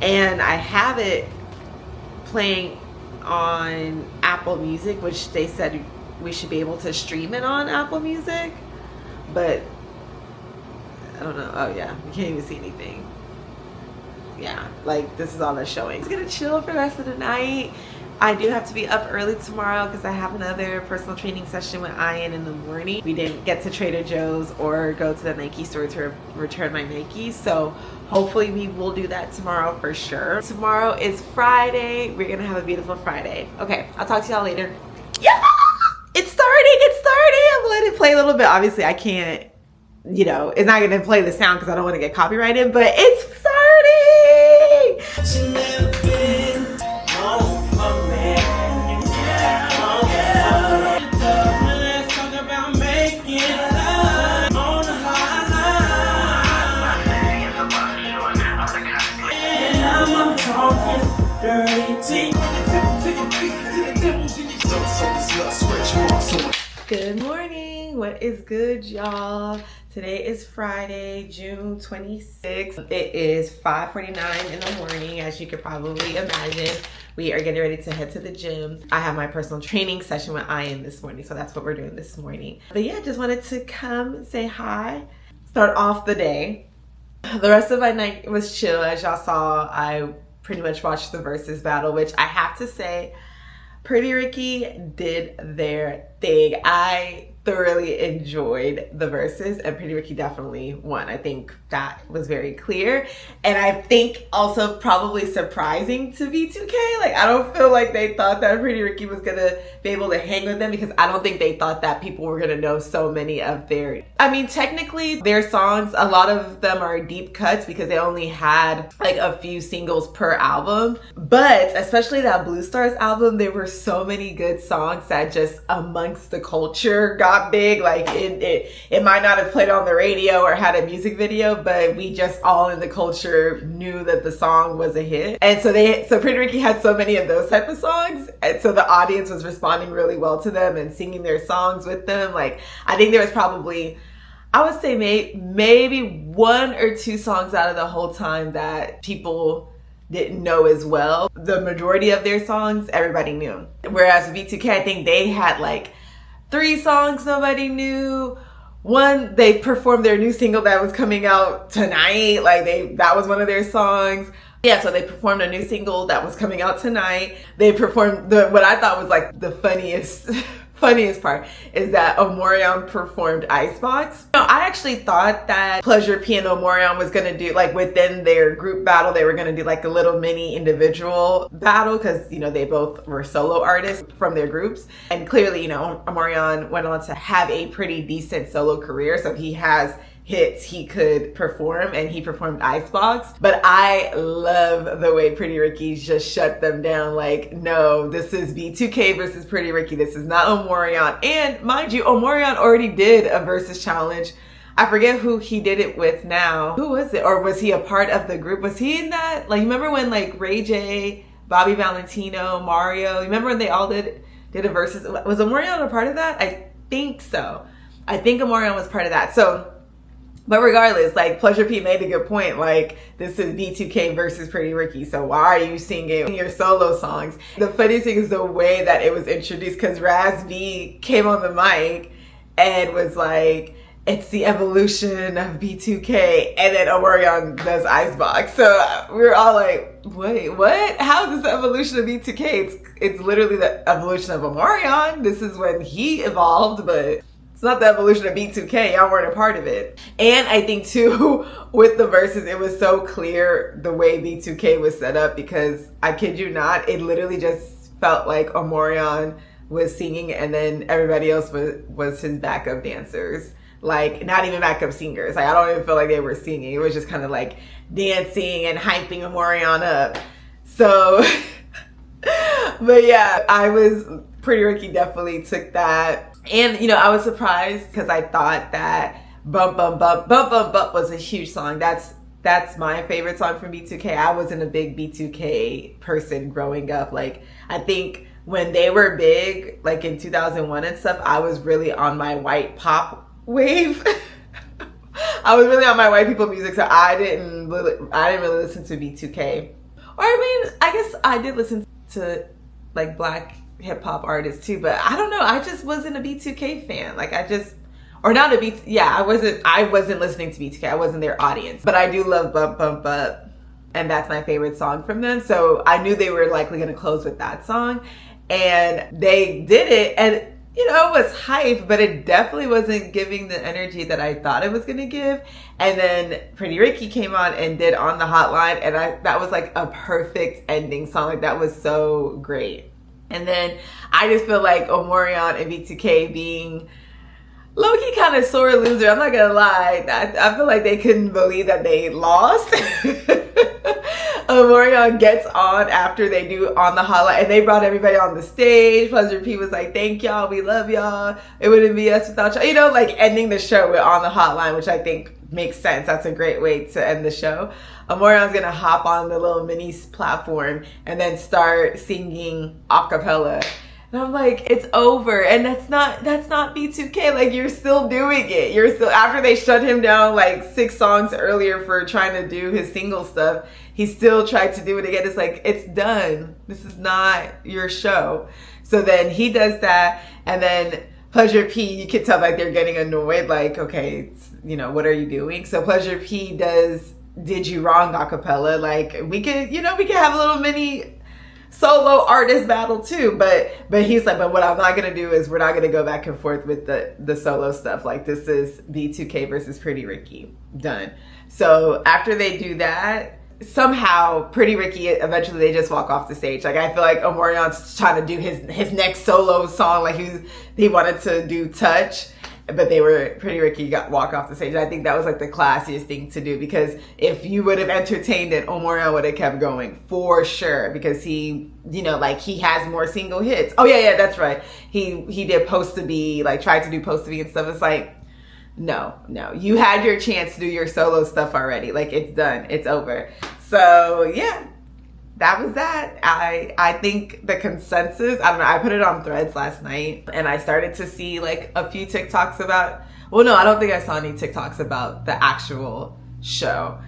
And I have it playing on Apple Music, which they said we should be able to stream it on Apple Music, but I don't know. Oh yeah, you can't even see anything. Yeah, like this is all that's showing. It's gonna chill for the rest of the night. I do have to be up early tomorrow because I have another personal training session with Ian in the morning. We didn't get to Trader Joe's or go to the Nike store to return my Nikes, so hopefully we will do that tomorrow for sure. Tomorrow is Friday. We're gonna have a beautiful Friday. Okay, I'll talk to y'all later. Yeah, it's starting. I'm gonna let it play a little bit. Obviously I can't, you know, it's not gonna play the sound because I don't want to get copyrighted, but it's starting. Good morning. What is good, y'all? Today is Friday, June 26th. It is 5:49 in the morning. As you could probably imagine, we are getting ready to head to the gym. I have my personal training session with Ian this morning, so that's what we're doing this morning. But yeah, just wanted to come and say hi, start off the day. The rest of my night was chill. As y'all saw, I pretty much watched the Versus battle, which I have to say, Pretty Ricky did their thing. I thoroughly enjoyed the Versus, and Pretty Ricky definitely won. I think that was very clear, and I think also probably surprising to B2K. Like, I don't feel like they thought that Pretty Ricky was gonna be able to hang with them, because I don't think they thought that people were gonna know so many of their, I mean, technically their songs, a lot of them are deep cuts because they only had like a few singles per album, but especially that Blue Stars album, there were so many good songs that just amongst the culture got big. Like it might not have played on the radio or had a music video, but we just all in the culture knew that the song was a hit. And so Pretty Ricky had so many of those type of songs, and so the audience was responding really well to them and singing their songs with them. Like, I think there was probably, I would say maybe one or two songs out of the whole time that people didn't know as well. The majority of their songs everybody knew, whereas B2K, I think they had like 3 songs nobody knew. One, they performed their new single that was coming out tonight. Like, that was one of their songs. Yeah, so they performed a new single that was coming out tonight. They performed what I thought was like the funniest funniest part is that Omarion performed Icebox. No, I actually thought that Pleasure P and Omarion was gonna do, like, within their group battle, they were gonna do like a little mini individual battle because, you know, they both were solo artists from their groups. And clearly, you know, Omarion went on to have a pretty decent solo career, so he has hits he could perform, and he performed Icebox. But I love the way Pretty Ricky just shut them down. Like, no, this is B2K versus Pretty Ricky. This is not Omarion. And mind you, Omarion already did a versus challenge. I forget who he did it with now. Who was it? Or was he a part of the group? Was he in that? Like, remember when like Ray J, Bobby Valentino, Mario, remember when they all did a versus? Was Omarion a part of that? I think so. I think Omarion was part of that. So, but regardless, like, Pleasure P made a good point. Like, this is B2K versus Pretty Ricky, so why are you singing your solo songs? The funniest thing is the way that it was introduced, because Raz B came on the mic and was like, it's the evolution of B2K, and then Omarion does Icebox. So we were all like, wait, what? How is this the evolution of B2K? It's literally the evolution of Omarion. This is when he evolved, but it's not the evolution of B2K. Y'all weren't a part of it. And I think too, with the verses, it was so clear the way B2K was set up, because I kid you not, it literally just felt like Omarion was singing and then everybody else was his backup dancers. Like, not even backup singers. Like, I don't even feel like they were singing. It was just kind of like dancing and hyping Omarion up. So, but yeah, Pretty Ricky definitely took that. And, you know, I was surprised because I thought that Bump Bump Bump Bump Bump Bump was a huge song. That's my favorite song from B2K. I wasn't a big B2K person growing up. Like, I think when they were big, like in 2001 and stuff, I was really on my white pop wave. I was really on my white people music, so I didn't really listen to B2K. Or I mean, I guess I did listen to like black hip hop artists too, but I don't know. I just wasn't a B2K fan. Like, I wasn't listening to B2K. I wasn't their audience. But I do love Bump Bump Bump, and that's my favorite song from them. So I knew they were likely going to close with that song, and they did it. And you know, it was hype, but it definitely wasn't giving the energy that I thought it was going to give. And then Pretty Ricky came on and did On the Hotline, and that was like a perfect ending song. Like, that was so great. And then I just feel like Omarion and B2K being low-key kind of sore loser. I'm not gonna lie. I feel like they couldn't believe that they lost. Omarion gets on after they do On the Hotline, and they brought everybody on the stage. Pleasure P was like, thank y'all, we love y'all. It wouldn't be us without y'all. You know, like ending the show with On the Hotline, which I think makes sense. That's a great way to end the show. Omarion's gonna hop on the little mini platform and then start singing a cappella. And I'm like, it's over. And that's not B2K. Like, you're still doing it. You're still, after they shut him down like 6 songs earlier for trying to do his single stuff, he still tried to do it again. It's like, it's done. This is not your show. So then he does that. And then Pleasure P, you can tell like they're getting annoyed. Like, okay, you know, what are you doing? So Pleasure P does Did You Wrong a cappella. Like, we could have a little mini solo artist battle too, but he's like, but what I'm not gonna do is we're not gonna go back and forth with the solo stuff. Like, this is B2K versus Pretty Ricky. Done. So after they do that, somehow Pretty Ricky, eventually they just walk off the stage. Like, I feel like Omarion's trying to do his next solo song. Like, he wanted to do Touch, but Pretty Ricky walk off the stage. I think that was like the classiest thing to do, because if you would have entertained it, Omarion would have kept going for sure, because he, you know, like, he has more single hits. Oh yeah, that's right. He did Post to Be, like, tried to do Post to Be and stuff. It's like, no, you had your chance to do your solo stuff already. Like, it's done, it's over. So yeah, that was that. I think the consensus, I don't know, I put it on Threads last night, and I started to see like a few TikToks about, well, no, I don't think I saw any TikToks about the actual show,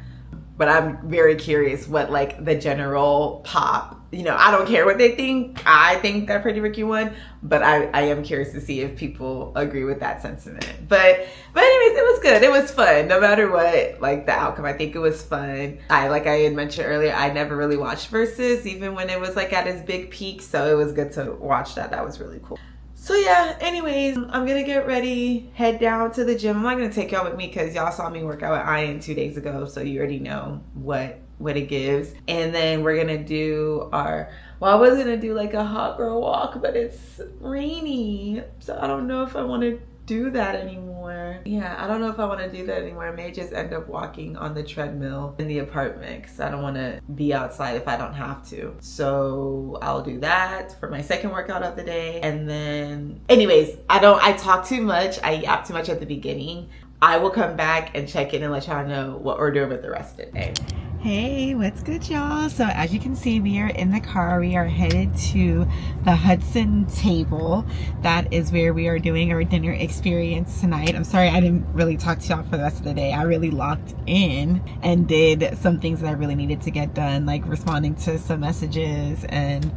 but I'm very curious what like the general pop, you know, I don't care what they think. I think that Pretty Ricky won, but I am curious to see if people agree with that sentiment. But anyways, it was good. It was fun. No matter what, like, the outcome, I think it was fun. Like I had mentioned earlier, I never really watched Versus, even when it was like at its big peak. So it was good to watch that. That was really cool. So yeah, anyways, I'm gonna get ready, head down to the gym. I'm not gonna take y'all with me because y'all saw me work out with Ian 2 days ago, so you already know what it gives. And then we're gonna do our, well, I was gonna do like a hot girl walk, but it's rainy, so I don't know if I want to do that anymore. Yeah, I don't know if I want to do that anymore. I may just end up walking on the treadmill in the apartment because I don't want to be outside if I don't have to. So I'll do that for my second workout of the day. And then anyways, I talk too much. I yap too much at the beginning. I will come back and check in and let y'all know what we're doing with the rest of the day. Hey, what's good, y'all? So as you can see, we are in the car. We are headed to the Hudson Table. That is where we are doing our dinner experience tonight. I'm sorry I didn't really talk to y'all for the rest of the day. I really locked in and did some things that I really needed to get done, like responding to some messages and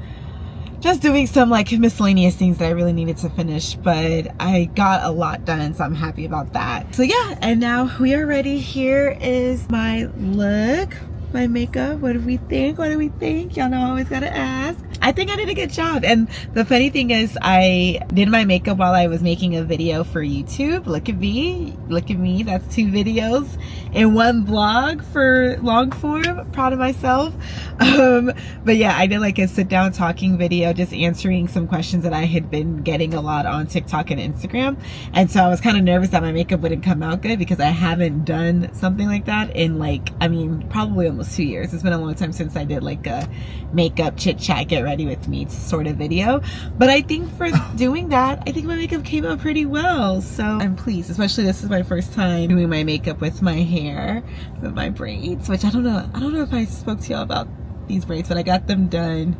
just doing some like miscellaneous things that I really needed to finish, but I got a lot done, so I'm happy about that. So yeah, and now we are ready. Here is my look, my makeup. What do we think? What do we think? Y'all know I always gotta ask. I think I did a good job. And the funny thing is, I did my makeup while I was making a video for YouTube. Look at me. Look at me. That's 2 videos in one vlog for long form. Proud of myself. But yeah, I did like a sit down talking video, just answering some questions that I had been getting a lot on TikTok and Instagram. And so I was kind of nervous that my makeup wouldn't come out good because I haven't done something like that in like, I mean, probably almost 2 years. It's been a long time since I did like a makeup chit chat, get ready with me sort of video. But I think for doing that, I think my makeup came out pretty well. So I'm pleased, especially this is my first time doing my makeup with my hair, with my braids, which I don't know if I spoke to y'all about these braids, but I got them done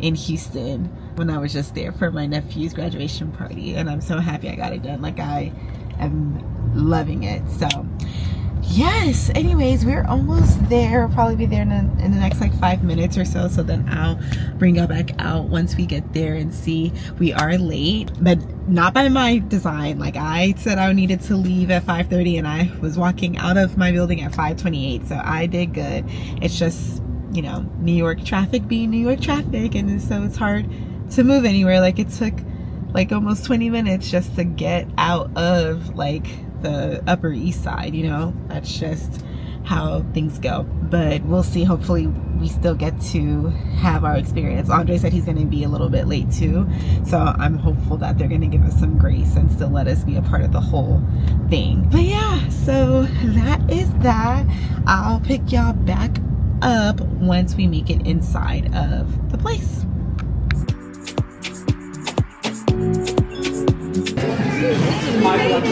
in Houston when I was just there for my nephew's graduation party, and I'm so happy I got it done. Like, I am loving it. So yes, anyways, we're almost there. We'll probably be there in the next like 5 minutes or so. So then I'll bring y'all back out once we get there and see. We are late, but not by my design. Like, I said I needed to leave at 5:30 and I was walking out of my building at 5:28. So I did good. It's just, you know, New York traffic being New York traffic, and so it's hard to move anywhere. Like, it took like almost 20 minutes just to get out of like the Upper East Side, you know. That's just how things go, but we'll see. Hopefully we still get to have our experience. Andre said he's going to be a little bit late too, so I'm hopeful that they're going to give us some grace and still let us be a part of the whole thing. But yeah, so that is that. I'll pick y'all back up once we make it inside of the place. This is my blood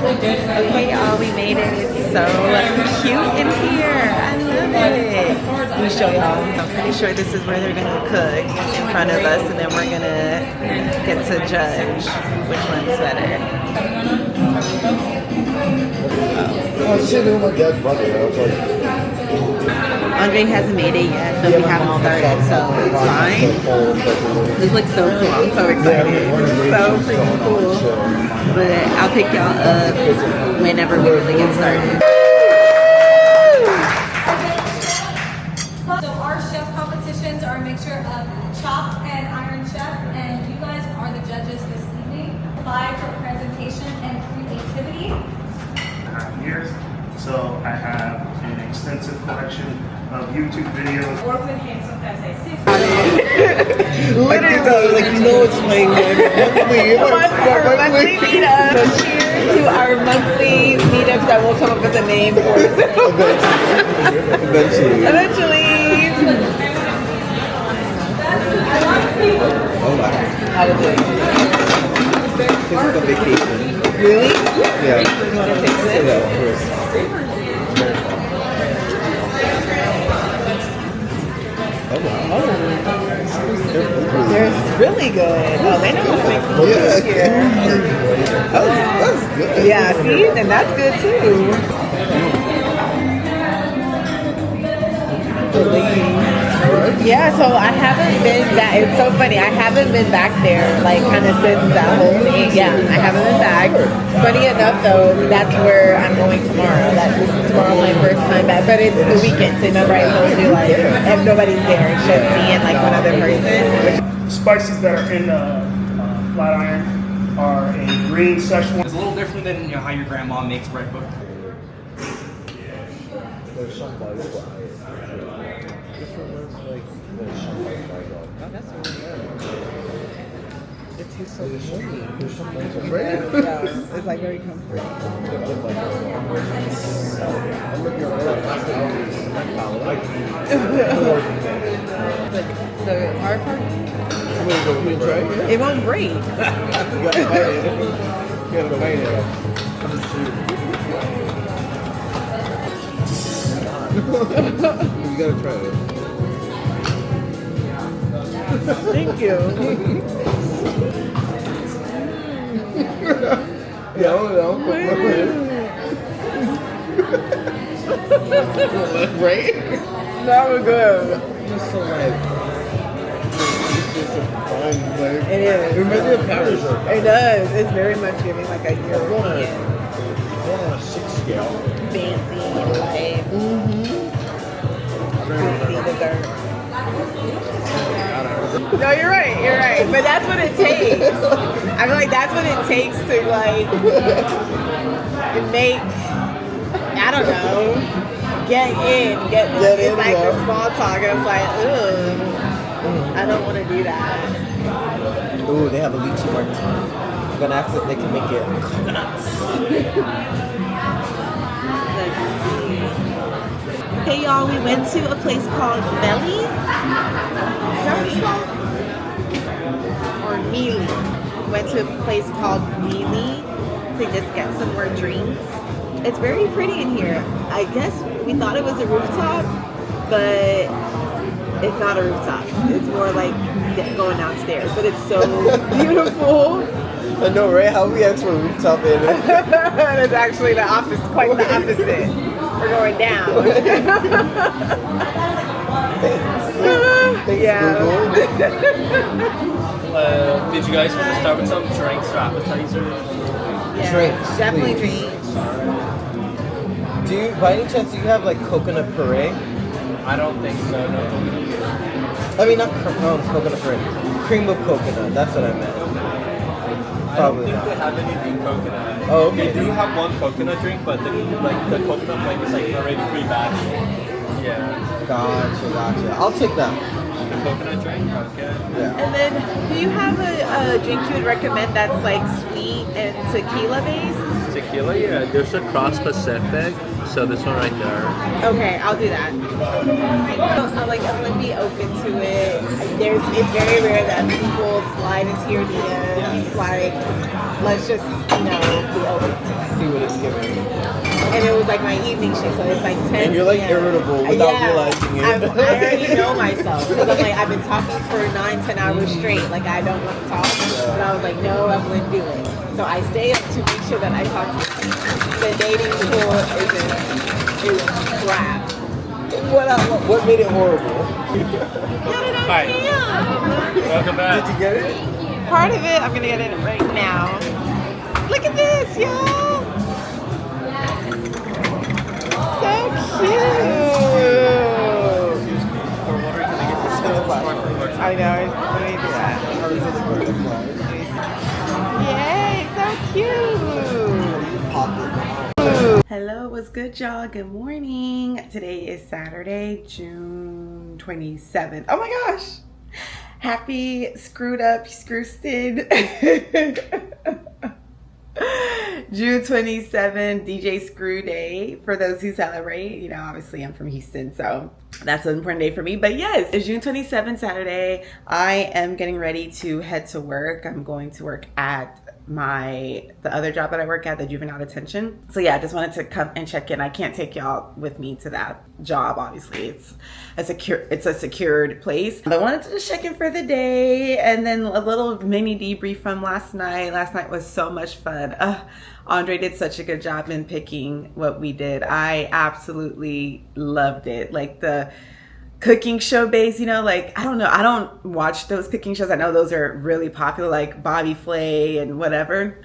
Okay, y'all, we made it. It's so cute in here. I love it. Let me show y'all. I'm pretty sure this is where they're gonna cook in front of us, and then we're gonna get to judge which one's better. Andre hasn't made it yet, but we haven't started, so it's fine. This looks so cool. I'm so excited. It's so freaking cool. But I'll pick y'all up whenever we really get started. So our chef competitions are a mixture of chopped and iron chef, and you guys are the judges this evening. Apply for presentation and creativity. 2.5 years. So I have an extensive collection of YouTube videos. Work with him sometimes I see. Literally, like, you know, it's my monthly meetup. So cheers to our monthly meetups that will come up with a name for Eventually. Oh my. How was it? This is a vacation. Really? Yeah. You want to taste it? Yeah, of course. Oh wow. They're really good. Oh, they know how to make some good here. That's good. Yeah, see? And that's good too. Yeah, so I haven't been back. It's so funny. I haven't been back there, like, kind of since that whole thing. Yeah, I haven't been back. Funny enough, though, that's where I'm going tomorrow. Tomorrow's my first time back, but it's the weekend. So remember, I told you, like, if nobody's there, it's just me and like one other person. Spices that are in the flat iron are a green Szechuan. It's a little different than how your grandma makes bread book. There's some bugs. This one looks like there's some bugs. Oh, that's really good. It tastes so yummy. There's some bugs. Yeah, it's like very comforting. The hard part? It won't break. You gotta bite it. You gotta bite it. You gotta try it. Thank you. Yeah, right? That was good. Just so like, it's just a fun flavor. It is. It reminds me of Paris. It does. It's very much giving like a European One on a 6 scale. fancy like fancy dessert. No, you're right. You're right. But that's what it takes. I feel like that's what it takes to like make. I don't know. Get in. It's in, like yeah. the small talk. And it's like, ugh. I don't want to do that. Ooh, they have a lychee martini. I'm gonna ask if they can make it coconuts. Okay, y'all, we went to a place called Belly. Is that what it's called? Or Mealy. We went to a place called Mealy to just get some more drinks. It's very pretty in here. I guess we thought it was a rooftop, but it's not a rooftop. It's more like going downstairs, but it's so beautiful. I know, right? How we asked for a rooftop in it. And it's actually the opposite, quite the opposite. We're going down. Thanks, Yeah. Google. Did you guys want to start with some drinks or appetizers? Yeah, Drinks, definitely please. drinks. Do you, by any chance, do you have like coconut puree? I don't think so, no. I mean, not coconut puree. Cream of coconut. That's what I meant. I don't Probably think not. they have anything coconut. Oh, okay. They do have one coconut drink, but the coconut flavor is like already pre-batched. Yeah. Gotcha. I'll take that. The coconut drink? Okay. Yeah. And then, do you have a drink you would recommend that's like sweet and tequila based? Tequila, yeah. There's a Cross Pacific, so this one right there. Okay, I'll do that. I'm gonna be open to it. It's very rare that people slide into your DMs. Like, let's just, be open to it. See what it's giving. And it was like my evening shift, so it's like 10 And you're like p.m. irritable without realizing it. I already know myself. Because I'm like, I've been talking for 9-10 hours straight. Like, I don't want to talk. But I was like, no, I'm going to do it. So I stay up to make sure that I talk to you. The dating pool is crap. What made it horrible? Hi. Welcome back. Did you get it? Part of it, I'm going to get it right now. Look at this, y'all. So cute. I know. Let me do that. Yay, so cute. Hello, what's good, y'all? Good morning. Today is Saturday, June 27th. Oh my gosh. Happy screwed up, screwsted. June 27th, DJ Screw Day for those who celebrate. Obviously I'm from Houston, so that's an important day for me. But yes, it's June 27th, Saturday. I am getting ready to head to work. I'm going to work at the other job that I work at, the juvenile detention. So yeah, I just wanted to come and check in. I can't take y'all with me to that job, obviously. It's a secured place. But I wanted to just check in for the day, and then a little mini debrief from last night. Last night was so much fun. Andre did such a good job in picking what we did. I absolutely loved it. Like the cooking show based, you know, like, I don't know. I don't watch those cooking shows. I know those are really popular, like Bobby Flay and whatever.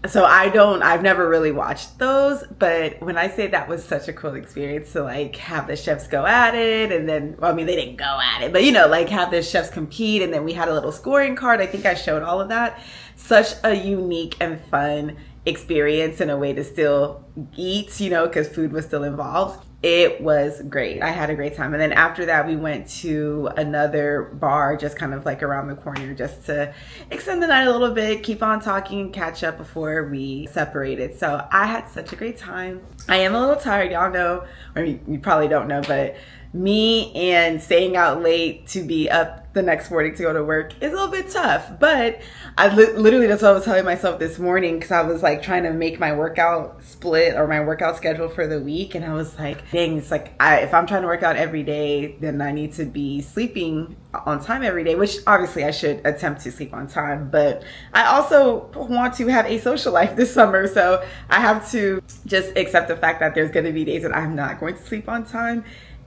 So I've never really watched those, but when I say that was such a cool experience to like have the chefs go at it, and then, well, I mean, they didn't go at it, but you know, like have the chefs compete, and then we had a little scoring card. I think I showed all of that. Such a unique and fun experience, and a way to still eat, you know, because food was still involved. It was great. I had a great time. And then after that, we went to another bar just kind of like around the corner, just to extend the night a little bit, keep on talking and catch up before we separated. So I had such a great time. I am a little tired, y'all know, or you probably don't know, but me and staying out late to be up the next morning to go to work is a little bit tough. But I literally, that's what I was telling myself this morning, because I was like trying to make my workout split or my workout schedule for the week, and I was like, dang, it's like if I'm trying to work out every day, then I need to be sleeping on time every day, which obviously I should attempt to sleep on time, but I also want to have a social life this summer, so I have to just accept the fact that there's going to be days that I'm not going to sleep on time.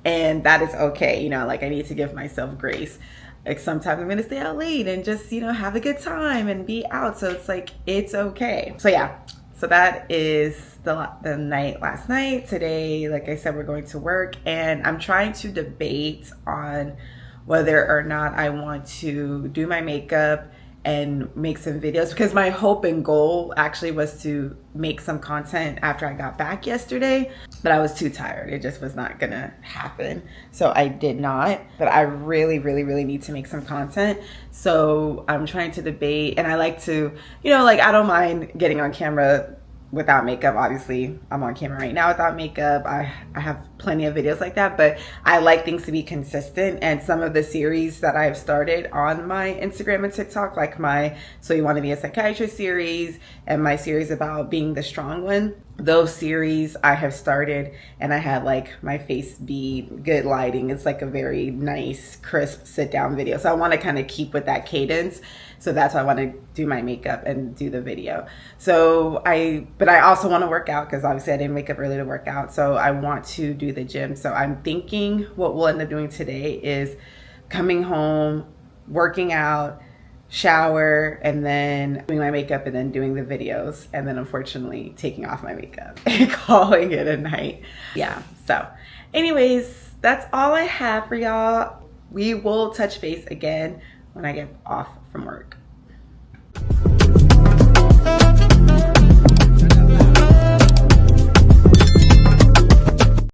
And that is okay, you know, like I need to give myself grace. Like sometimes I'm gonna stay out late and just, you know, have a good time and be out. So it's like, it's okay. So yeah, so that is the night last night. Today, like I said, we're going to work, and I'm trying to debate on whether or not I want to do my makeup and make some videos, because my hope and goal actually was to make some content after I got back yesterday, but I was too tired. It just was not gonna happen. So I did not, but I really, really, really need to make some content. So I'm trying to debate, and I like to, you know, like I don't mind getting on camera without makeup. Obviously I'm on camera right now without makeup. I have plenty of videos like that, but I like things to be consistent. And some of the series that I've started on my Instagram and TikTok, like my So You Want to Be a Psychiatrist series and my series about being the strong one, those series I have started, and I had like my face be good lighting. It's like a very nice, crisp sit down video. So I want to kind of keep with that cadence. So that's why I want to do my makeup and do the video. So but I also want to work out, because obviously I didn't wake up early to work out. So I want to do the gym. So I'm thinking what we'll end up doing today is coming home, working out, shower, and then doing my makeup, and then doing the videos, and then unfortunately taking off my makeup and calling it a night. Yeah, so anyways, that's all I have for y'all. We will touch base again when I get off from work.